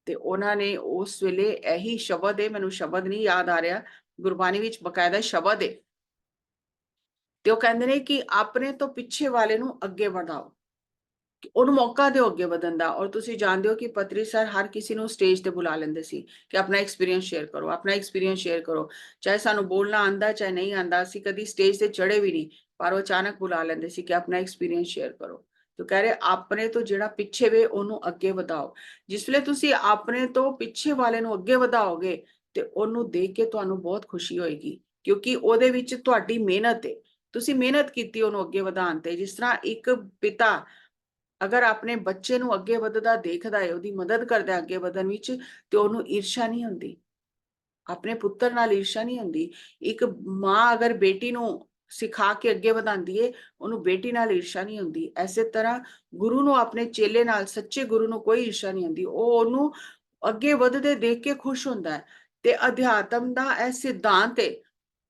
ਤੇ ਉਹਨਾਂ ਨੇ ਉਸ ਵੇਲੇ ਇਹੀ ਸ਼ਬਦ ਹੈ, ਮੈਨੂੰ ਸ਼ਬਦ ਨਹੀਂ ਯਾਦ ਆ ਰਿਹਾ, ਗੁਰਬਾਣੀ ਵਿੱਚ ਬਕਾਇਦਾ ਸ਼ਬਦ ਹੈ, ਤੇ ਉਹ ਕਹਿੰਦੇ ਨੇ ਕਿ ਆਪਣੇ ਤੋਂ ਪਿੱਛੇ ਵਾਲੇ ਨੂੰ ਅੱਗੇ ਵਧਾਓ, ਉਹਨੂੰ ਮੌਕਾ ਦਿਓ ਅੱਗੇ ਵਧਣ ਦਾ। ਔਰ ਤੁਸੀਂ ਜਾਣਦੇ ਹੋ ਕਿ ਪਤਰੀ ਸਰ ਹਰ ਕਿਸੇ ਨੂੰ ਸਟੇਜ ਤੇ ਬੁਲਾ ਲੈਂਦੇ ਸੀ ਕਿ ਆਪਣਾ ਐਕਸਪੀਰੀਅੰਸ ਸ਼ੇਅਰ ਕਰੋ, ਆਪਣਾ ਐਕਸਪੀਰੀਅੰਸ ਸ਼ੇਅਰ ਕਰੋ, ਚਾਹੇ ਸਾਨੂੰ ਬੋਲਣਾ ਆਂਦਾ ਚਾਹੇ ਨਹੀਂ ਆਂਦਾ, ਅਸੀਂ ਕਦੀ ਸਟੇਜ ਤੇ ਚੜੇ ਵੀ ਨਹੀਂ, ਪਰ ਉਹ ਅਚਾਨਕ ਬੁਲਾ ਲੈਂਦੇ ਸੀ ਕਿ ਆਪਣਾ ਐਕਸਪੀਰੀਅੰਸ ਸ਼ੇਅਰ ਕਰੋ। ਤੇ ਕਹਿ ਰਹੇ ਆਪਣੇ ਤੋਂ ਜਿਹੜਾ ਪਿੱਛੇ ਵੇ ਉਹਨੂੰ ਅੱਗੇ ਵਧਾਓ। ਜਿਸ ਵੇਲੇ ਤੁਸੀਂ ਆਪਣੇ ਤੋਂ ਪਿੱਛੇ ਵਾਲੇ ਨੂੰ ਅੱਗੇ ਵਧਾਓਗੇ ਤੇ ਉਹਨੂੰ ਦੇਖ ਕੇ ਤੁਹਾਨੂੰ ਬਹੁਤ ਖੁਸ਼ੀ ਹੋਏਗੀ, ਕਿਉਂਕਿ ਉਹਦੇ ਵਿੱਚ ਤੁਹਾਡੀ ਮਿਹਨਤ ਹੈ, ਤੁਸੀਂ ਮਿਹਨਤ ਕੀਤੀ ਉਹਨੂੰ ਅੱਗੇ ਵਧਾਉਣ ਤੇ। ਜਿਸ ਤਰ੍ਹਾਂ ਇੱਕ ਪਿਤਾ ਅਗਰ ਆਪਣੇ ਬੱਚੇ ਨੂੰ ਅੱਗੇ ਵਧਦਾ ਦੇਖਦਾ ਹੈ, ਉਹਦੀ ਮਦਦ ਕਰਦਾ ਅੱਗੇ ਵਧਣ ਵਿੱਚ, ਤੇ ਉਹਨੂੰ ਈਰਸ਼ਾ ਨਹੀਂ ਹੁੰਦੀ, ਆਪਣੇ ਪੁੱਤਰ ਨਾਲ ਈਰਸ਼ਾ ਨਹੀਂ ਹੁੰਦੀ। ਇੱਕ ਮਾਂ ਅਗਰ ਬੇਟੀ ਨੂੰ ਸਿਖਾ ਕੇ ਅੱਗੇ ਵਧਾਉਂਦੀ ਏ, ਉਹਨੂੰ ਬੇਟੀ ਨਾਲ ਈਰਸ਼ਾ ਨਹੀਂ ਹੁੰਦੀ। ਐਸੇ ਤਰ੍ਹਾਂ ਗੁਰੂ ਨੂੰ ਆਪਣੇ ਚੇਲੇ ਨਾਲ, ਸੱਚੇ ਗੁਰੂ ਨੂੰ ਕੋਈ ਈਰਸ਼ਾ ਨਹੀਂ ਹੁੰਦੀ, ਉਹ ਉਹਨੂੰ ਅੱਗੇ ਵਧਦੇ ਦੇਖ ਕੇ ਖੁਸ਼ ਹੁੰਦਾ ਹੈ। ਤੇ ਅਧਿਆਤਮ ਦਾ ਇਹ ਸਿਧਾਂਤ ਹੈ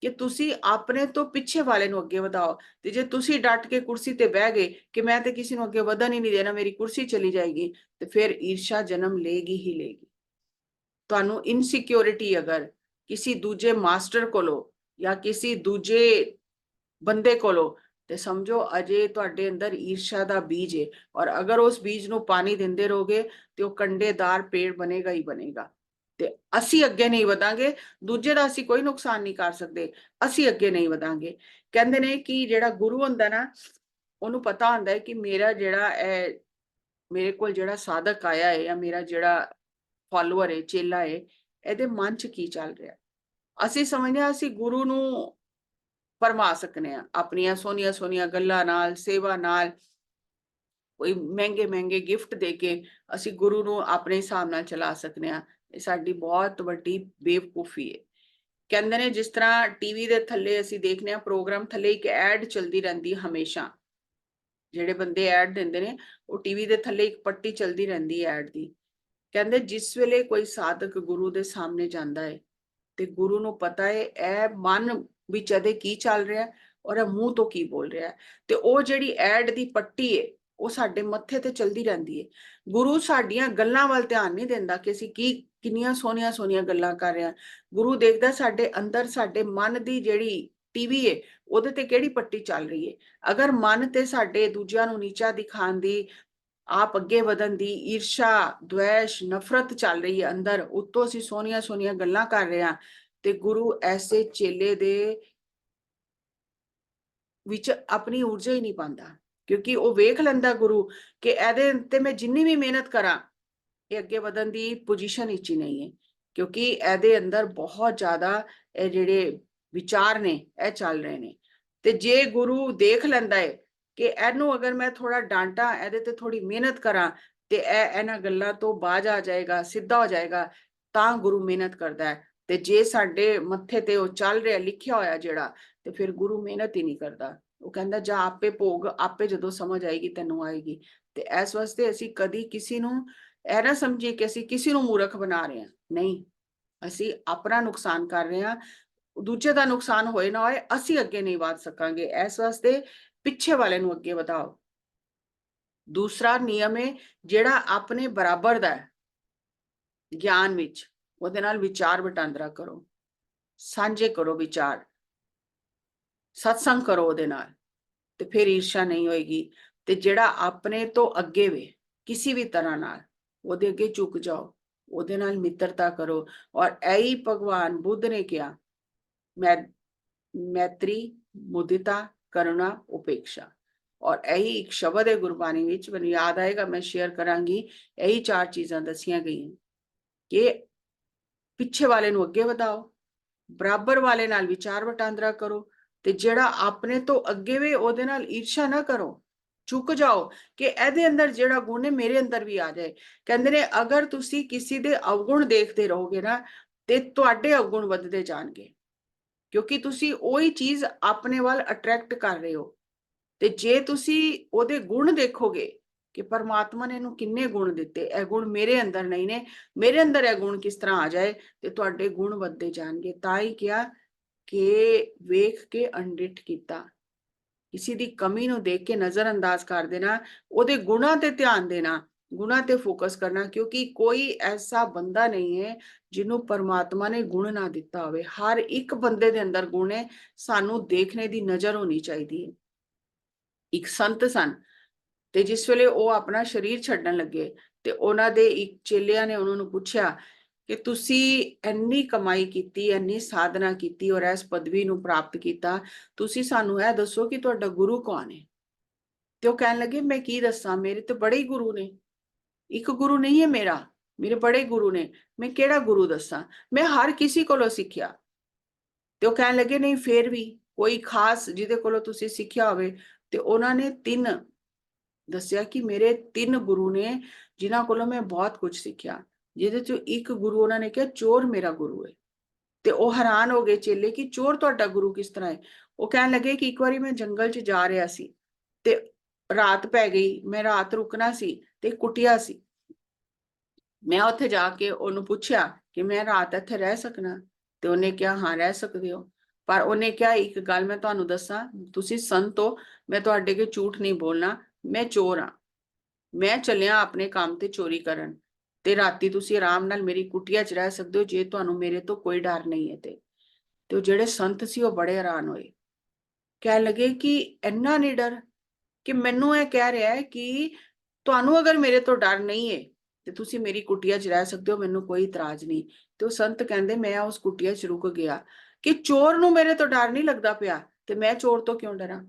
ਕਿ ਤੁਸੀਂ ਆਪਣੇ ਤੋਂ ਪਿੱਛੇ ਵਾਲੇ ਨੂੰ ਅੱਗੇ ਵਧਾਓ। ਤੇ ਜੇ ਤੁਸੀਂ ਡਟ ਕੇ ਕੁਰਸੀ ਤੇ ਬਹਿ ਗਏ ਕਿ ਮੈਂ ਤੇ ਕਿਸੇ ਨੂੰ ਅੱਗੇ ਵਧਣ ਹੀ ਨਹੀਂ ਦੇਣਾ, ਮੇਰੀ ਕੁਰਸੀ ਚਲੀ ਜਾਏਗੀ, ਤੇ ਫਿਰ ਈਰਸ਼ਾ ਜਨਮ ਲੇਗੀ ਹੀ ਲੇਗੀ। ਤੁਹਾਨੂੰ ਇਨਸਿਕਿਉਰਿਟੀ ਅਗਰ ਕਿਸੇ ਦੂਜੇ ਮਾਸਟਰ ਕੋਲੋਂ ਜਾਂ ਕਿਸੇ ਦੂਜੇ ਬੰਦੇ ਕੋਲੋਂ, ਤੇ ਸਮਝੋ ਅਜੇ ਤੁਹਾਡੇ ਅੰਦਰ ਈਰਸ਼ਾ ਦਾ ਬੀਜ ਹੈ, ਔਰ ਅਗਰ ਉਸ ਬੀਜ ਨੂੰ ਪਾਣੀ ਦਿੰਦੇ ਰਹੋਗੇ ਤੇ ਉਹ ਕੰਡੇਦਾਰ ਪੇੜ ਬਣੇਗਾ ਹੀ ਬਣੇਗਾ। ਤੇ ਅਸੀਂ ਅੱਗੇ ਨਹੀਂ ਵਧਾਂਗੇ, ਦੂਜੇ ਦਾ ਅਸੀਂ ਕੋਈ ਨੁਕਸਾਨ ਨਹੀਂ ਕਰ ਸਕਦੇ, ਅਸੀਂ ਅੱਗੇ ਨਹੀਂ ਵਧਾਂਗੇ। ਕਹਿੰਦੇ ਨੇ ਕਿ ਜਿਹੜਾ ਗੁਰੂ ਹੁੰਦਾ ਨਾ, ਉਹਨੂੰ ਪਤਾ ਹੁੰਦਾ ਹੈ ਕਿ ਮੇਰਾ ਜਿਹੜਾ ਮੇਰੇ ਕੋਲ ਜਿਹੜਾ ਸਾਧਕ ਆਇਆ ਹੈ ਜਾਂ ਮੇਰਾ ਜਿਹੜਾ ਫਾਲੋਅਰ ਹੈ, ਚੇਲਾ ਹੈ, ਇਹਦੇ ਮਨ 'ਚ ਕੀ ਚੱਲ ਰਿਹਾ। ਅਸੀਂ ਸਮਝਦੇ ਹਾਂ ਅਸੀਂ ਗੁਰੂ ਨੂੰ ਭਰਮਾ ਸਕਨੇ ਆ ਆਪਣੀਆਂ ਸੋਹਣੀਆਂ ਸੋਹਣੀਆਂ ਗੱਲਾਂ ਨਾਲ, ਸੇਵਾ ਨਾਲ, ਕੋਈ ਮਹਿੰਗੇ ਮਹਿੰਗੇ ਗਿਫਟ ਦੇ ਕੇ ਅਸੀਂ ਗੁਰੂ ਨੂੰ ਆਪਣੇ ਹਿਸਾਬ ਨਾਲ ਚਲਾ ਸਕਨੇ ਆ। ਇਹ ਸਾਡੀ ਬਹੁਤ ਵੱਡੀ ਬੇਵਕੂਫੀ ਹੈ। ਕਹਿੰਦੇ ਨੇ ਜਿਸ ਤਰ੍ਹਾਂ ਟੀਵੀ ਦੇ ਥੱਲੇ ਅਸੀਂ ਦੇਖਨੇ ਆ ਪ੍ਰੋਗਰਾਮ ਥੱਲੇ ਇੱਕ ਐਡ ਚਲਦੀ ਰਹਿੰਦੀ ਹਮੇਸ਼ਾ, ਜਿਹੜੇ ਬੰਦੇ ਐਡ ਦਿੰਦੇ ਨੇ ਉਹ ਟੀਵੀ ਦੇ ਥੱਲੇ ਇੱਕ ਪੱਟੀ ਚਲਦੀ ਰਹਿੰਦੀ ਹੈ ਐਡ ਦੀ। ਕਹਿੰਦੇ ਜਿਸ ਵੇਲੇ ਕੋਈ ਸਾਧਕ ਗੁਰੂ ਦੇ ਸਾਹਮਣੇ ਜਾਂਦਾ ਹੈ ਤੇ ਗੁਰੂ ਨੂੰ ਪਤਾ ਹੈ ਇਹ ਮਨ ਵਿੱਚ ਇਹਦੇ ਕੀ ਚੱਲ ਰਿਹਾ ਔਰ ਇਹ ਮੂੰਹ ਤੋਂ ਕੀ ਬੋਲ ਰਿਹਾ, ਤੇ ਉਹ ਜਿਹੜੀ ਐਡ ਦੀ ਪੱਟੀ ਹੈ ਉਹ ਸਾਡੇ ਮੱਥੇ ਤੇ ਚਲਦੀ ਰਹਿੰਦੀ ਹੈ। ਗੁਰੂ ਸਾਡੀਆਂ ਗੱਲਾਂ ਵੱਲ ਧਿਆਨ ਨਹੀਂ ਦਿੰਦਾ ਕਿ ਅਸੀਂ ਕੀ ਕਿੰਨੀਆਂ ਸੋਹਣੀਆਂ ਸੋਹਣੀਆਂ ਗੱਲਾਂ ਕਰ ਰਹੇ ਹਾਂ। ਗੁਰੂ ਦੇਖਦਾ ਸਾਡੇ ਅੰਦਰ, ਸਾਡੇ ਮਨ ਦੀ ਜਿਹੜੀ ਟੀਵੀ ਹੈ ਉਹਦੇ ਤੇ ਕਿਹੜੀ ਪੱਟੀ ਚੱਲ ਰਹੀ ਹੈ। ਅਗਰ ਮਨ ਤੇ ਸਾਡੇ ਦੂਜਿਆਂ ਨੂੰ ਨੀਚਾ ਦਿਖਾਉਣ ਦੀ, ਆਪ ਅੱਗੇ ਵਧਣ ਦੀ ਈਰਸ਼ਾ, ਦੁਆਸ਼, ਨਫ਼ਰਤ ਚੱਲ ਰਹੀ ਹੈ ਅੰਦਰ, ਉੱਤੋਂ ਅਸੀਂ ਸੋਹਣੀਆਂ ਸੋਹਣੀਆਂ ਗੱਲਾਂ ਕਰ ਰਹੇ ਹਾਂ, ਤੇ ਗੁਰੂ ਐਸੇ ਚੇਲੇ ਦੇ ਵਿੱਚ ਆਪਣੀ ਊਰਜਾ ਹੀ ਨਹੀਂ ਪਾਉਂਦਾ, ਕਿਉਂਕਿ ਉਹ ਵੇਖ ਲੈਂਦਾ ਗੁਰੂ ਕਿ ਇਹਦੇ ਤੇ ਮੈਂ ਜਿੰਨੀ ਵੀ ਮਿਹਨਤ ਕਰਾਂ ਇਹ ਅੱਗੇ ਵਧਣ ਦੀ ਪੋਜੀਸ਼ਨ ਵਿੱਚ ਹੀ ਨਹੀਂ ਹੈ, ਕਿਉਂਕਿ ਇਹਦੇ ਅੰਦਰ ਬਹੁਤ ਜ਼ਿਆਦਾ ਇਹ ਜਿਹੜੇ ਵਿਚਾਰ ਨੇ ਇਹ ਚੱਲ ਰਹੇ ਨੇ। ਤੇ ਜੇ ਗੁਰੂ ਦੇਖ ਲੈਂਦਾ ਹੈ ਕਿ ਇਹਨੂੰ ਅਗਰ ਮੈਂ ਥੋੜਾ ਡਾਂਟਾਂ, ਇਹਦੇ ਤੇ ਥੋੜੀ ਮਿਹਨਤ ਕਰਾਂ ਤੇ ਇਹ ਇਹਨਾਂ ਗੱਲਾਂ ਤੋਂ ਬਾਜ ਆ ਜਾਏਗਾ, ਸਿੱਧਾ ਹੋ ਜਾਏਗਾ, ਤਾਂ ਗੁਰੂ ਮਿਹਨਤ ਕਰਦਾ ਹੈ। ਤੇ ਜੇ ਸਾਡੇ ਮੱਥੇ ਤੇ ਉਹ ਚੱਲ ਰਿਹਾ ਲਿਖਿਆ ਹੋਇਆ ਜਿਹੜਾ, ਤੇ ਫਿਰ ਗੁਰੂ ਮਿਹਨਤ ਹੀ ਨਹੀਂ ਕਰਦਾ। ਉਹ ਕਹਿੰਦਾ ਜਾ ਆਪੇ ਭੋਗ, ਆਪੇ ਜਦੋਂ ਸਮਝ ਆਏਗੀ ਤੈਨੂੰ ਆਏਗੀ। ਤੇ ਇਸ ਵਾਸਤੇ ਅਸੀਂ ਕਦੀ ਕਿਸੇ ਨੂੰ ਇਹ ਨਾ ਸਮਝੀਏ ਕਿ ਅਸੀਂ ਕਿਸੇ ਨੂੰ ਮੂਰਖ ਬਣਾ ਰਹੇ ਹਾਂ, ਨਹੀਂ, ਅਸੀਂ ਆਪਣਾ ਨੁਕਸਾਨ ਕਰ ਰਹੇ ਹਾਂ। ਦੂਜੇ ਦਾ ਨੁਕਸਾਨ ਹੋਏ ਨਾ ਹੋਏ, ਅਸੀਂ ਅੱਗੇ ਨਹੀਂ ਵਧ ਸਕਾਂਗੇ। ਇਸ ਵਾਸਤੇ ਪਿੱਛੇ ਵਾਲੇ ਨੂੰ ਅੱਗੇ ਵਧਾਓ। ਦੂਸਰਾ ਨਿਯਮ ਹੈ ਜਿਹੜਾ ਆਪਣੇ ਬਰਾਬਰ ਦਾ ਹੈ ਗਿਆਨ ਵਿੱਚ, ਉਹਦੇ ਨਾਲ ਵਿਚਾਰ ਵਟਾਂਦਰਾ ਕਰੋ, ਸਾਂਝੇ ਕਰੋ ਵਿਚਾਰ, ਸਤਸੰਗ ਕਰੋ ਉਹਦੇ ਨਾਲ, ਤੇ ਫਿਰ ਈਰਸ਼ਾ ਨਹੀਂ ਹੋਏਗੀ। ਤੇ ਜਿਹੜਾ ਆਪਣੇ ਤੋਂ ਅੱਗੇ ਵੇ ਕਿਸੇ ਵੀ ਤਰ੍ਹਾਂ ਨਾਲ, ਉਹਦੇ ਅੱਗੇ ਝੁਕ ਜਾਓ, ਉਹਦੇ ਨਾਲ ਮਿੱਤਰਤਾ ਕਰੋ। ਔਰ ਇਹੀ ਭਗਵਾਨ ਬੁੱਧ ਨੇ ਕਿਹਾ, ਮੈਤਰੀ, ਮੁਦਿਤਾ, ਕਰੁਣਾ, ਉਪੇक्षा। ਔਰ ਇਹੀ ਇੱਕ ਸ਼ਬਦ ਹੈ ਗੁਰਬਾਣੀ ਵਿੱਚ, ਮੈਨੂੰ ਯਾਦ ਆਏਗਾ ਮੈਂ ਸ਼ੇਅਰ ਕਰਾਂਗੀ। ਇਹੀ 4 ਚੀਜ਼ਾਂ ਦੱਸੀਆਂ ਗਈਆਂ ਕਿ ਪਿੱਛੇ ਵਾਲੇ ਨੂੰ ਅੱਗੇ ਵਧਾਓ, ਬਰਾਬਰ ਵਾਲੇ ਨਾਲ ਵਿਚਾਰ ਵਟਾਂਦਰਾ ਕਰੋ, ਤੇ ਜਿਹੜਾ ਆਪਣੇ ਤੋਂ ਅੱਗੇ ਵੇ ਉਹਦੇ ਨਾਲ ਈਰਸ਼ਾ ਨਾ ਕਰੋ। ਚੁੱਕ ਜਾਓ ਕਿ ਇਹਦੇ ਅੰਦਰ ਜਿਹੜਾ ਗੁਣ ਹੈ ਮੇਰੇ ਅੰਦਰ ਵੀ ਆ ਜਾਏ। ਕਹਿੰਦੇ ਨੇ ਅਗਰ ਤੁਸੀਂ ਕਿਸੇ ਦੇ ਅਵਗੁਣ ਦੇਖਦੇ ਰਹੋਗੇ ਨਾ, ਤੇ ਤੁਹਾਡੇ ਅਵਗੁਣ ਵੱਧਦੇ ਜਾਣਗੇ, ਕਿਉਂਕਿ ਤੁਸੀਂ ਉਹੀ ਚੀਜ਼ ਆਪਣੇ ਵੱਲ ਅਟਰੈਕਟ ਕਰ ਰਹੇ ਹੋ। ਤੇ ਜੇ ਤੁਸੀਂ ਉਹਦੇ ਗੁਣ ਦੇਖੋਗੇ ਕਿ ਪਰਮਾਤਮਾ ਨੇ ਇਹਨੂੰ ਕਿੰਨੇ ਗੁਣ ਦਿੱਤੇ, ਇਹ ਗੁਣ ਮੇਰੇ ਅੰਦਰ ਨਹੀਂ ਨੇ, ਮੇਰੇ ਅੰਦਰ ਇਹ ਗੁਣ ਕਿਸ ਤਰ੍ਹਾਂ ਆ ਜਾਏ, ਤੇ ਤੁਹਾਡੇ ਗੁਣ ਵੱਧਦੇ ਜਾਣਗੇ। ਤਾਂ ਹੀ ਕਿਹਾ ਕਿ ਵੇਖ ਕੇ ਅਣਡਿੱਠ ਕੀਤਾ, ਕਿਸੇ ਦੀ ਕਮੀ ਨੂੰ ਦੇਖ ਕੇ ਨਜ਼ਰ ਅੰਦਾਜ਼ ਕਰ ਦੇਣਾ, ਉਹਦੇ ਗੁਣਾਂ ਤੇ ਧਿਆਨ ਦੇਣਾ, ਗੁਣਾਂ ਤੇ ਫੋਕਸ ਕਰਨਾ, ਕਿਉਂਕਿ ਕੋਈ ਐਸਾ ਬੰਦਾ ਨਹੀਂ ਹੈ ਜਿਹਨੂੰ ਪਰਮਾਤਮਾ ਨੇ ਗੁਣ ਨਾ ਦਿੱਤਾ ਹੋਵੇ। ਹਰ ਇੱਕ ਬੰਦੇ ਦੇ ਅੰਦਰ ਗੁਣ ਹੈ, ਸਾਨੂੰ ਦੇਖਣੇ ਦੀ ਨਜ਼ਰ ਹੋਣੀ ਚਾਹੀਦੀ ਹੈ। ਇੱਕ ਸੰਤ ਸਨ, ਤੇ ਜਿਸ ਵੇਲੇ ਉਹ ਆਪਣਾ ਸਰੀਰ ਛੱਡਣ ਲੱਗੇ, ਤੇ ਉਹਨਾਂ ਦੇ ਇੱਕ ਚੇਲਿਆਂ ਨੇ ਉਹਨਾਂ ਨੂੰ ਪੁੱਛਿਆ ਕਿ ਤੁਸੀਂ ਇੰਨੀ ਕਮਾਈ ਕੀਤੀ, ਇੰਨੀ ਸਾਧਨਾ ਕੀਤੀ, ਔਰ ਇਸ ਪਦਵੀ ਨੂੰ ਪ੍ਰਾਪਤ ਕੀਤਾ, ਤੁਸੀਂ ਸਾਨੂੰ ਇਹ ਦੱਸੋ ਕਿ ਤੁਹਾਡਾ ਗੁਰੂ ਕੌਣ ਹੈ। ਤੇ ਉਹ ਕਹਿਣ ਲੱਗੇ ਮੈਂ ਕੀ ਦੱਸਾਂ, ਮੇਰੇ ਤੇ ਬੜੇ ਹੀ ਗੁਰੂ ਨੇ, ਇੱਕ ਗੁਰੂ ਨਹੀਂ ਹੈ ਮੇਰਾ, ਮੇਰੇ ਬੜੇ ਗੁਰੂ ਨੇ, ਮੈਂ ਕਿਹੜਾ ਗੁਰੂ ਦੱਸਾਂ, ਮੈਂ ਹਰ ਕਿਸੇ ਕੋਲੋਂ ਸਿੱਖਿਆ। ਤੇ ਉਹ ਕਹਿਣ ਲੱਗੇ ਨਹੀਂ, ਫੇਰ ਵੀ ਕੋਈ ਖਾਸ ਜਿਹਦੇ ਕੋਲੋਂ ਤੁਸੀਂ ਸਿੱਖਿਆ ਹੋਵੇ। ਤੇ ਉਹਨਾਂ ਨੇ 3 ਦੱਸਿਆ ਕਿ ਮੇਰੇ 3 ਗੁਰੂ ਨੇ ਜਿਨ੍ਹਾਂ ਕੋਲੋਂ ਮੈਂ ਬਹੁਤ ਕੁਝ ਸਿੱਖਿਆ, ਜਿਹਦੇ ਚੋਂ ਇੱਕ ਗੁਰੂ ਉਹਨਾਂ ਨੇ ਕਿਹਾ ਚੋਰ ਮੇਰਾ ਗੁਰੂ ਹੈ। ਤੇ ਉਹ ਹੈਰਾਨ ਹੋ ਗਏ ਚੇਲੇ ਕਿ ਚੋਰ ਤੁਹਾਡਾ ਗੁਰੂ ਕਿਸ ਤਰ੍ਹਾਂ ਹੈ। ਉਹ ਕਹਿਣ ਲੱਗੇ ਕਿ ਇੱਕ ਵਾਰੀ ਮੈਂ ਜੰਗਲ 'ਚ ਜਾ ਰਿਹਾ ਸੀ, ਤੇ ਰਾਤ ਪੈ ਗਈ, ਮੈਂ ਰਾਤ ਰੁਕਣਾ ਸੀ, ਤੇ ਕੁਟਿਆ ਸੀ। ਮੈਂ ਉੱਥੇ ਜਾ ਕੇ ਉਹਨੂੰ ਪੁੱਛਿਆ ਕਿ ਮੈਂ ਰਾਤ ਇੱਥੇ ਰਹਿ ਸਕਣਾ, ਤੇ ਉਹਨੇ ਕਿਹਾ ਹਾਂ ਰਹਿ ਸਕਦੇ ਹੋ, ਪਰ ਉਹਨੇ ਕਿਹਾ ਇੱਕ ਗੱਲ ਮੈਂ ਤੁਹਾਨੂੰ ਦੱਸਾਂ, ਤੁਸੀਂ ਸੰਤ ਹੋ, ਮੈਂ ਤੁਹਾਡੇ ਅੱਗੇ ਝੂਠ ਨਹੀਂ ਬੋਲਣਾ, ਮੈਂ ਚੋਰ ਹਾਂ, ਮੈਂ ਚੱਲਿਆ ਆਪਣੇ ਕੰਮ ਤੇ ਚੋਰੀ ਕਰਨ, ਤੇ ਰਾਤੀ ਤੁਸੀਂ ਆਰਾਮ ਨਾਲ ਮੇਰੀ ਕੁਟੀਆ 'ਚ ਰਹਿ ਸਕਦੇ ਹੋ, ਜੇ ਤੁਹਾਨੂੰ ਮੇਰੇ ਤੋਂ ਕੋਈ ਡਰ ਨਹੀਂ ਹੈ। ਤੇ ਉਹ ਜਿਹੜੇ ਸੰਤ ਸੀ ਉਹ ਬੜੇ ਹੈਰਾਨ ਹੋਏ, ਕਹਿਣ ਲੱਗੇ ਕਿ ਇੰਨਾ ਨਹੀਂ ਡਰ, ਕਿ ਮੈਨੂੰ ਇਹ ਕਹਿ ਰਿਹਾ ਹੈ ਕਿ ਤੁਹਾਨੂੰ ਅਗਰ ਮੇਰੇ ਤੋਂ ਡਰ ਨਹੀਂ ਹੈ ਤੇ ਤੁਸੀਂ ਮੇਰੀ ਕੁਟੀਆ 'ਚ ਰਹਿ ਸਕਦੇ ਹੋ, ਮੈਨੂੰ ਕੋਈ ਇਤਰਾਜ਼ ਨਹੀਂ। ਤੇ ਉਹ ਸੰਤ ਕਹਿੰਦੇ ਮੈਂ ਉਸ ਕੁਟੀਆ 'ਚ ਰੁਕ ਗਿਆ ਕਿ ਚੋਰ ਨੂੰ ਮੇਰੇ ਤੋਂ ਡਰ ਨਹੀਂ ਲੱਗਦਾ ਪਿਆ, ਤੇ ਮੈਂ ਚੋਰ ਤੋਂ ਕਿਉਂ ਡਰਾਂ।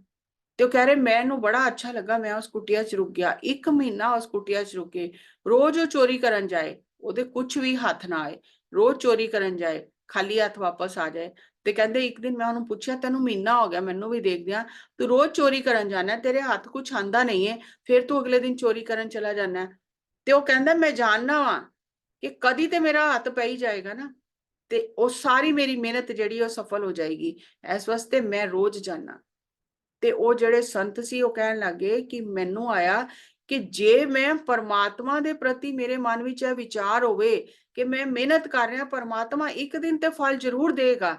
ਤੇ ਉਹ ਕਹਿ ਰਹੇ ਮੈਨੂੰ ਬੜਾ ਅੱਛਾ ਲੱਗਾ, ਮੈਂ ਉਸ ਕੁਟੀਆ 'ਚ ਰੁਕ ਗਿਆ, 1 ਮਹੀਨਾ ਉਸ ਕੁਟੀਆ 'ਚ ਰੁਕੇ, ਰੋਜ਼ ਉਹ ਚੋਰੀ ਕਰਨ ਜਾਏ, ਉਹਦੇ ਕੁਝ ਵੀ ਹੱਥ ਨਾ ਆਏ, ਰੋਜ਼ ਚੋਰੀ ਕਰਨ ਜਾਏ, ਖਾਲੀ ਹੱਥ ਵਾਪਸ ਆ ਜਾਏ। ਤੇ ਕਹਿੰਦੇ ਇੱਕ ਦਿਨ ਮੈਂ ਉਹਨੂੰ ਪੁੱਛਿਆ ਤੈਨੂੰ ਮਹੀਨਾ ਹੋ ਗਿਆ ਮੈਨੂੰ ਵੀ ਦੇਖਦਿਆਂ, ਤੂੰ ਰੋਜ਼ ਚੋਰੀ ਕਰਨ ਜਾਣਾ, ਤੇਰੇ ਹੱਥ ਕੁਝ ਆਂਦਾ ਨਹੀਂ ਹੈ, ਫਿਰ ਤੂੰ ਅਗਲੇ ਦਿਨ ਚੋਰੀ ਕਰਨ ਚਲਾ ਜਾਣਾ। ਤੇ ਉਹ ਕਹਿੰਦਾ ਮੈਂ ਜਾਣਨਾ ਵਾਂ ਕਿ ਕਦੀ ਤੇ ਮੇਰਾ ਹੱਥ ਪੈ ਹੀ ਜਾਏਗਾ ਨਾ, ਤੇ ਉਹ ਸਾਰੀ ਮੇਰੀ ਮਿਹਨਤ ਜਿਹੜੀ ਉਹ ਸਫਲ ਹੋ ਜਾਏਗੀ, ਇਸ ਵਾਸਤੇ ਮੈਂ ਰੋਜ਼ ਜਾਣਾ। ਤੇ ਉਹ ਜਿਹੜੇ ਸੰਤ ਸੀ ਉਹ ਕਹਿਣ ਲੱਗੇ ਕਿ ਮੈਨੂੰ ਆਇਆ ਕਿ ਜੇ ਮੈਂ ਪਰਮਾਤਮਾ ਦੇ ਪ੍ਰਤੀ ਮੇਰੇ ਮਨ ਵਿੱਚ ਇਹ ਵਿਚਾਰ ਹੋਵੇ ਕਿ ਮੈਂ ਮਿਹਨਤ ਕਰ ਰਿਹਾ, ਪਰਮਾਤਮਾ ਇੱਕ ਦਿਨ ਤੇ ਫਲ ਜ਼ਰੂਰ ਦੇਗਾ।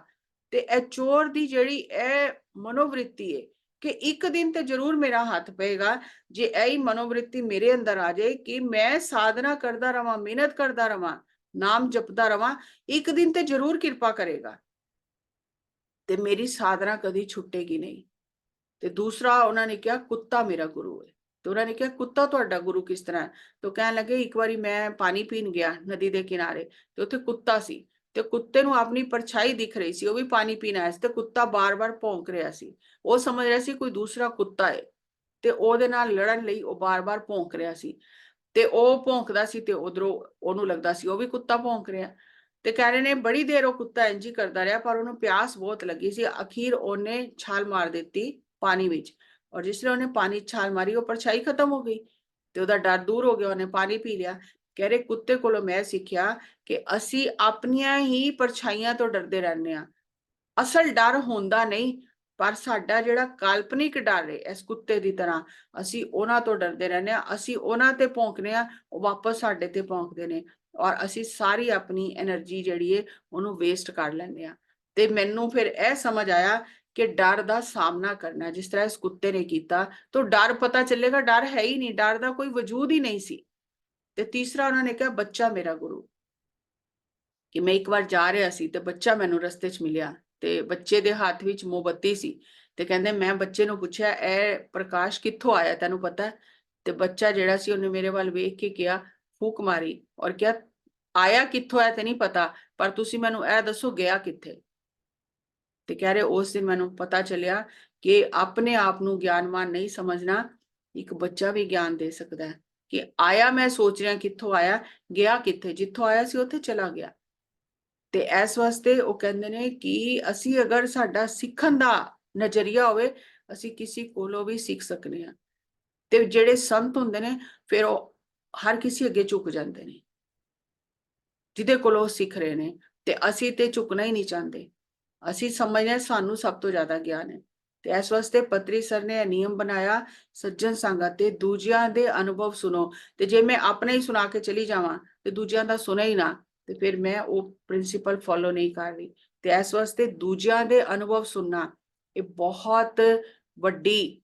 ਤੇ ਇਹ ਚੋਰ ਦੀ ਜਿਹੜੀ ਇਹ ਮਨੋਵ੍ਰਿੱਤੀ ਹੈ ਕਿ ਇੱਕ ਦਿਨ ਤੇ ਜ਼ਰੂਰ ਮੇਰਾ ਹੱਥ ਪਏਗਾ, ਜੇ ਇਹੀ ਮਨੋਵ੍ਰਿੱਤੀ ਮੇਰੇ ਅੰਦਰ ਆ ਜਾਏ ਕਿ ਮੈਂ ਸਾਧਨਾ ਕਰਦਾ ਰਵਾਂ, ਮਿਹਨਤ ਕਰਦਾ ਰਵਾਂ, ਨਾਮ ਜਪਦਾ ਰਵਾਂ, ਇੱਕ ਦਿਨ ਤੇ ਜ਼ਰੂਰ ਕਿਰਪਾ ਕਰੇਗਾ ਤੇ ਮੇਰੀ ਸਾਧਨਾ ਕਦੀ ਛੁੱਟੇਗੀ ਨਹੀਂ। ਤੇ ਦੂਸਰਾ ਉਹਨਾਂ ਨੇ ਕਿਹਾ ਕੁੱਤਾ ਮੇਰਾ ਗੁਰੂ ਹੈ। ਤੇ ਉਹਨਾਂ ਨੇ ਕਿਹਾ ਕੁੱਤਾ ਤੁਹਾਡਾ ਗੁਰੂ ਕਿਸ ਤਰ੍ਹਾਂ ਹੈ। ਤੇ ਕਹਿਣ ਲੱਗੇ ਇੱਕ ਵਾਰੀ ਮੈਂ ਪਾਣੀ ਪੀਣ ਗਿਆ ਨਦੀ ਦੇ ਕਿਨਾਰੇ, ਤੇ ਉੱਥੇ ਕੁੱਤਾ ਸੀ, ਤੇ ਕੁੱਤੇ ਨੂੰ ਆਪਣੀ ਪਰਛਾਈ ਦਿਖ ਰਹੀ ਸੀ, ਉਹ ਵੀ ਪਾਣੀ ਪੀਣ ਆਇਆ ਸੀ ਤੇ ਕੁੱਤਾ ਬਾਰ-ਬਾਰ ਭੌਂਕ ਰਿਹਾ ਸੀ। ਉਹ ਸਮਝ ਰਿਹਾ ਸੀ ਕੋਈ ਦੂਸਰਾ ਕੁੱਤਾ ਹੈ ਤੇ ਉਹਦੇ ਨਾਲ ਲੜਨ ਲਈ ਉਹ ਬਾਰ-ਬਾਰ ਭੌਂਕ ਰਿਹਾ ਸੀ। ਤੇ ਉਹ ਭੌਂਕਦਾ ਸੀ ਤੇ ਉਧਰੋਂ ਉਹਨੂੰ ਲੱਗਦਾ ਸੀ ਉਹ ਵੀ ਕੁੱਤਾ ਭੌਂਕ ਰਿਹਾ। ਤੇ ਕਹਿ ਰਹੇ ਨੇ ਬੜੀ ਦੇਰ ਉਹ ਕੁੱਤਾ ਇੰਝ ਹੀ ਕਰਦਾ ਰਿਹਾ, ਪਰ ਉਹਨੂੰ ਪਿਆਸ ਬਹੁਤ ਲੱਗੀ ਸੀ। ਅਖੀਰ ਉਹਨੇ ਛਾਲ ਮਾਰ ਦਿੱਤੀ ਪਾਣੀ ਵਿੱਚ, ਔਰ ਜਿਸ ਵੇਲੇ ਉਹਨੇ ਪਾਣੀ 'ਚ ਛਾਲ ਮਾਰੀ ਉਹ ਪਰਛਾਈ ਖਤਮ ਹੋ ਗਈ ਤੇ ਉਹਦਾ ਡਰ ਦੂਰ ਹੋ ਗਿਆ, ਉਹਨੇ ਪਾਣੀ ਪੀ ਲਿਆ। ਕਹਿ ਰਹੇ ਕੁੱਤੇ ਕੋਲੋਂ ਮੈਂ ਸਿੱਖਿਆ ਕਿ ਅਸੀਂ ਆਪਣੀਆਂ ਹੀ ਪਰਛਾਈਆਂ ਤੋਂ ਡਰਦੇ ਰਹਿੰਦੇ ਹਾਂ। ਅਸਲ ਡਰ ਹੁੰਦਾ ਨਹੀਂ, ਪਰ ਸਾਡਾ ਜਿਹੜਾ ਕਾਲਪਨਿਕ ਡਰ ਹੈ ਇਸ ਕੁੱਤੇ ਦੀ ਤਰ੍ਹਾਂ, ਅਸੀਂ ਉਹਨਾਂ ਤੋਂ ਡਰਦੇ ਰਹਿੰਦੇ ਹਾਂ। ਅਸੀਂ ਉਹਨਾਂ ਤੇ ਭੌਂਕਦੇ ਹਾਂ, ਉਹ ਵਾਪਸ ਸਾਡੇ ਤੇ ਭੌਂਕਦੇ ਨੇ, ਔਰ ਅਸੀਂ ਸਾਰੀ ਆਪਣੀ એનર્ਜੀ ਜਿਹੜੀ ਹੈ ਉਹਨੂੰ ਵੇਸਟ ਕਰ ਲੈਂਦੇ ਹਾਂ। ਤੇ ਮੈਨੂੰ ਫਿਰ ਇਹ ਸਮਝ ਆਇਆ ਕਿ ਡਰ ਦਾ ਸਾਹਮਣਾ ਕਰਨਾ, ਜਿਸ ਤਰ੍ਹਾਂ ਇਸ ਕੁੱਤੇ ਨੇ ਕੀਤਾ, ਤਾਂ ਡਰ ਪਤਾ ਚੱਲੇਗਾ ਡਰ ਹੈ ਹੀ ਨਹੀਂ, ਡਰ ਦਾ ਕੋਈ ਵਜੂਦ ਹੀ ਨਹੀਂ ਸੀ। ਤੇ ਤੀਸਰਾ ਉਹਨਾਂ ਨੇ ਕਿਹਾ ਬੱਚਾ ਮੇਰਾ ਗੁਰੂ, ਕਿ ਮੈਂ ਇੱਕ ਵਾਰ ਜਾ ਰਿਹਾ ਸੀ ਤੇ ਬੱਚਾ ਮੈਨੂੰ ਰਸਤੇ 'ਚ ਮਿਲਿਆ ਤੇ ਬੱਚੇ ਦੇ ਹੱਥ ਵਿੱਚ ਮੋਮਬੱਤੀ ਸੀ ਤੇ ਕਹਿੰਦੇ ਮੈਂ ਬੱਚੇ ਨੂੰ ਪੁੱਛਿਆ ਇਹ ਪ੍ਰਕਾਸ਼ ਕਿੱਥੋਂ ਆਇਆ ਤੈਨੂੰ ਪਤਾ? ਤੇ ਬੱਚਾ ਜਿਹੜਾ ਸੀ ਉਹਨੇ ਮੇਰੇ ਵੱਲ ਵੇਖ ਕੇ ਕਿਹਾ, ਫੂਕ ਮਾਰੀ ਔਰ ਕਿਹਾ ਆਇਆ ਕਿੱਥੋਂ ਹੈ ਤੇ ਨਹੀਂ ਪਤਾ, ਪਰ ਤੁਸੀਂ ਮੈਨੂੰ ਇਹ ਦੱਸੋ ਗਿਆ ਕਿੱਥੇ? ਤੇ ਕਹਿ ਰਹੇ ਉਸ ਦਿਨ ਮੈਨੂੰ ਪਤਾ ਚੱਲਿਆ ਕਿ ਆਪਣੇ ਆਪ ਨੂੰ ਗਿਆਨਵਾਨ ਨਹੀਂ ਸਮਝਣਾ, ਇੱਕ ਬੱਚਾ ਵੀ ਗਿਆਨ ਦੇ ਸਕਦਾ ਹੈ ਕਿ ਆਇਆ ਮੈਂ ਸੋਚ ਰਿਹਾ ਕਿੱਥੋਂ ਆਇਆ, ਗਿਆ ਕਿੱਥੇ? ਜਿੱਥੋਂ ਆਇਆ ਸੀ ਉੱਥੇ ਚਲਾ ਗਿਆ। ਤੇ ਇਸ ਵਾਸਤੇ ਉਹ ਕਹਿੰਦੇ ਨੇ ਕਿ ਅਸੀਂ ਅਗਰ ਸਾਡਾ ਸਿੱਖਣ ਦਾ ਨਜ਼ਰੀਆ ਹੋਵੇ, ਅਸੀਂ ਕਿਸੇ ਕੋਲੋਂ ਵੀ ਸਿੱਖ ਸਕਦੇ ਹਾਂ। ਤੇ ਜਿਹੜੇ ਸੰਤ ਹੁੰਦੇ ਨੇ ਫਿਰ ਉਹ ਹਰ ਕਿਸੇ ਅੱਗੇ ਝੁਕ ਜਾਂਦੇ ਨੇ ਜਿਹਦੇ ਕੋਲੋਂ ਸਿੱਖ ਰਹੇ ਨੇ, ਤੇ ਅਸੀਂ ਤੇ ਝੁਕਣਾ ਹੀ ਨਹੀਂ ਚਾਹੁੰਦੇ। ਅਸੀਂ ਸਮਝਦੇ ਹਾਂ ਸਾਨੂੰ ਸਭ ਤੋਂ ਜ਼ਿਆਦਾ ਗਿਆਨ ਹੈ। ਤੇ ਇਸ ਵਾਸਤੇ ਪਤਰੀ ਸਰ ਨੇ ਇਹ ਨਿਯਮ ਬਣਾਇਆ, ਸੱਜਣ ਸੰਗਤ ਤੇ ਦੂਜਿਆਂ ਦੇ ਅਨੁਭਵ ਸੁਣੋ। ਤੇ ਜੇ ਮੈਂ ਆਪਣੇ ਹੀ ਸੁਣਾ ਕੇ ਚਲੀ ਜਾਵਾਂ ਤੇ ਦੂਜਿਆਂ ਦਾ ਸੁਣੇ ਹੀ ਨਾ, ਤੇ ਫਿਰ ਮੈਂ ਉਹ ਪ੍ਰਿੰਸੀਪਲ ਫੋਲੋ ਨਹੀਂ ਕਰ ਰਹੀ। ਤੇ ਇਸ ਵਾਸਤੇ ਦੂਜਿਆਂ ਦੇ ਅਨੁਭਵ ਸੁਣਨਾ ਇਹ ਬਹੁਤ ਵੱਡੀ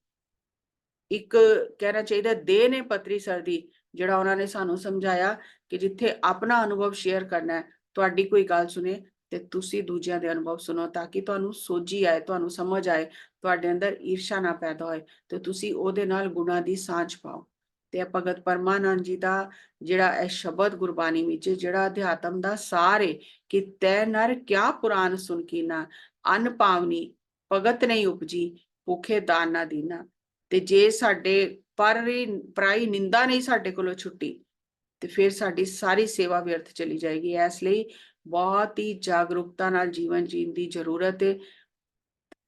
ਇੱਕ ਕਹਿਣਾ ਚਾਹੀਦਾ ਦੇਣ ਹੈ ਪਤਰੀ ਸਰ ਦੀ, ਜਿਹੜਾ ਉਹਨਾਂ ਨੇ ਸਾਨੂੰ ਸਮਝਾਇਆ ਕਿ ਜਿੱਥੇ ਆਪਣਾ ਅਨੁਭਵ ਸ਼ੇਅਰ ਕਰਨਾ ਹੈ, ਤੁਹਾਡੀ ਕੋਈ ਗੱਲ ਸੁਣੇ ਤੇ ਤੁਸੀਂ ਦੂਜਿਆਂ ਦੇ ਅਨੁਭਵ ਸੁਣੋ, ਤਾਂ ਕਿ ਤੁਹਾਨੂੰ ਸੋਝੀ ਆਏ, ਤੁਹਾਨੂੰ ਸਮਝ ਆਏ, ਤੁਹਾਡੇ ਅੰਦਰ ਈਰਸ਼ਾ ਨਾ ਪੈਦਾ ਹੋਏ ਤੇ ਤੁਸੀਂ ਉਹਦੇ ਨਾਲ ਗੁਣਾਂ ਦੀ ਸਾਂਝ ਪਾਓ। ਤੇ ਭਗਤ ਪਰਮਾਨੰਦ ਜੀ ਦਾ ਜਿਹੜਾ ਇਹ ਸ਼ਬਦ ਗੁਰਬਾਣੀ ਵਿੱਚ ਜਿਹੜਾ ਅਧਿਆਤਮ ਦਾ ਸਾਰ ਹੈ ਕਿ ਤੈ ਨਰ ਕਿਆ ਪੁਰਾਨ ਸੁਨ ਕੀਨਾ, ਅੰਨ ਪਾਵਨੀ ਭਗਤ ਨਹੀਂ ਉਪਜੀ, ਭੁਖੇ ਦਾਨ ਨਾ ਦੀਨਾ। ਤੇ ਜੇ ਸਾਡੇ ਪਰਾਈ ਨਿੰਦਾ ਨਹੀਂ ਸਾਡੇ ਕੋਲੋਂ ਛੁੱਟੀ ਤੇ ਫਿਰ ਸਾਡੀ ਸਾਰੀ ਸੇਵਾ ਵਿਅਰਥ ਚਲੀ ਜਾਏਗੀ। ਇਸ ਲਈ ਬਹੁਤ ਹੀ ਜਾਗਰੂਕਤਾ ਨਾਲ ਜੀਵਨ ਜੀਣ ਦੀ ਜ਼ਰੂਰਤ ਹੈ।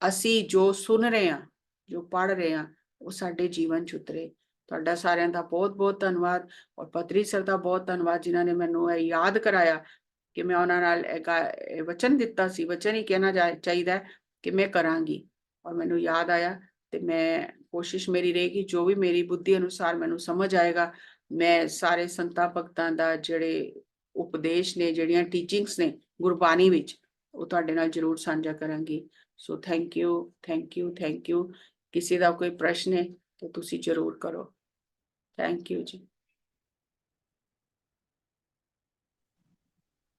ਅਸੀਂ ਜੋ ਸੁਣ ਰਹੇ ਹਾਂ, ਜੋ ਪੜ੍ਹ ਰਹੇ ਹਾਂ, ਉਹ ਸਾਡੇ ਜੀਵਨ 'ਚ ਉਤਰੇ। ਤੁਹਾਡਾ ਸਾਰਿਆਂ ਦਾ ਬਹੁਤ ਬਹੁਤ ਧੰਨਵਾਦ, ਔਰ ਪਤਰੀ ਸਰ ਦਾ ਬਹੁਤ ਧੰਨਵਾਦ ਜਿਨ੍ਹਾਂ ਨੇ ਮੈਨੂੰ ਇਹ ਯਾਦ ਕਰਾਇਆ ਕਿ ਮੈਂ ਉਹਨਾਂ ਨਾਲ ਇਹ ਵਚਨ ਦਿੱਤਾ ਸੀ, ਵਚਨ ਹੀ ਕਹਿਣਾ ਚਾਹੀਦਾ ਕਿ ਮੈਂ ਕਰਾਂਗੀ, ਔਰ ਮੈਨੂੰ ਯਾਦ ਆਇਆ। ਤੇ ਮੈਂ ਕੋਸ਼ਿਸ਼ ਮੇਰੀ ਰਹੇਗੀ ਜੋ ਵੀ ਮੇਰੀ ਬੁੱਧੀ ਅਨੁਸਾਰ ਮੈਨੂੰ ਸਮਝ ਆਏਗਾ, ਮੈਂ ਸਾਰੇ ਸੰਤਾਂ ਭਗਤਾਂ ਦਾ ਜਿਹੜੇ ਉਪਦੇਸ਼ ਨੇ, ਜਿਹੜੀਆਂ ਟੀਚਿੰਗਸ ਨੇ ਗੁਰਬਾਣੀ ਵਿੱਚ, ਉਹ ਤੁਹਾਡੇ ਨਾਲ ਜ਼ਰੂਰ ਸਾਂਝਾ ਕਰਾਂਗੀ। So thank you, thank you, thank you. ਕਿਸੇ ਦਾ ਕੋਈ ਪ੍ਰਸ਼ਨ ਹੈ ਤਾਂ ਤੁਸੀਂ ਜ਼ਰੂਰ ਕਰੋ। ਥੈਂਕ ਯੂ ਜੀ।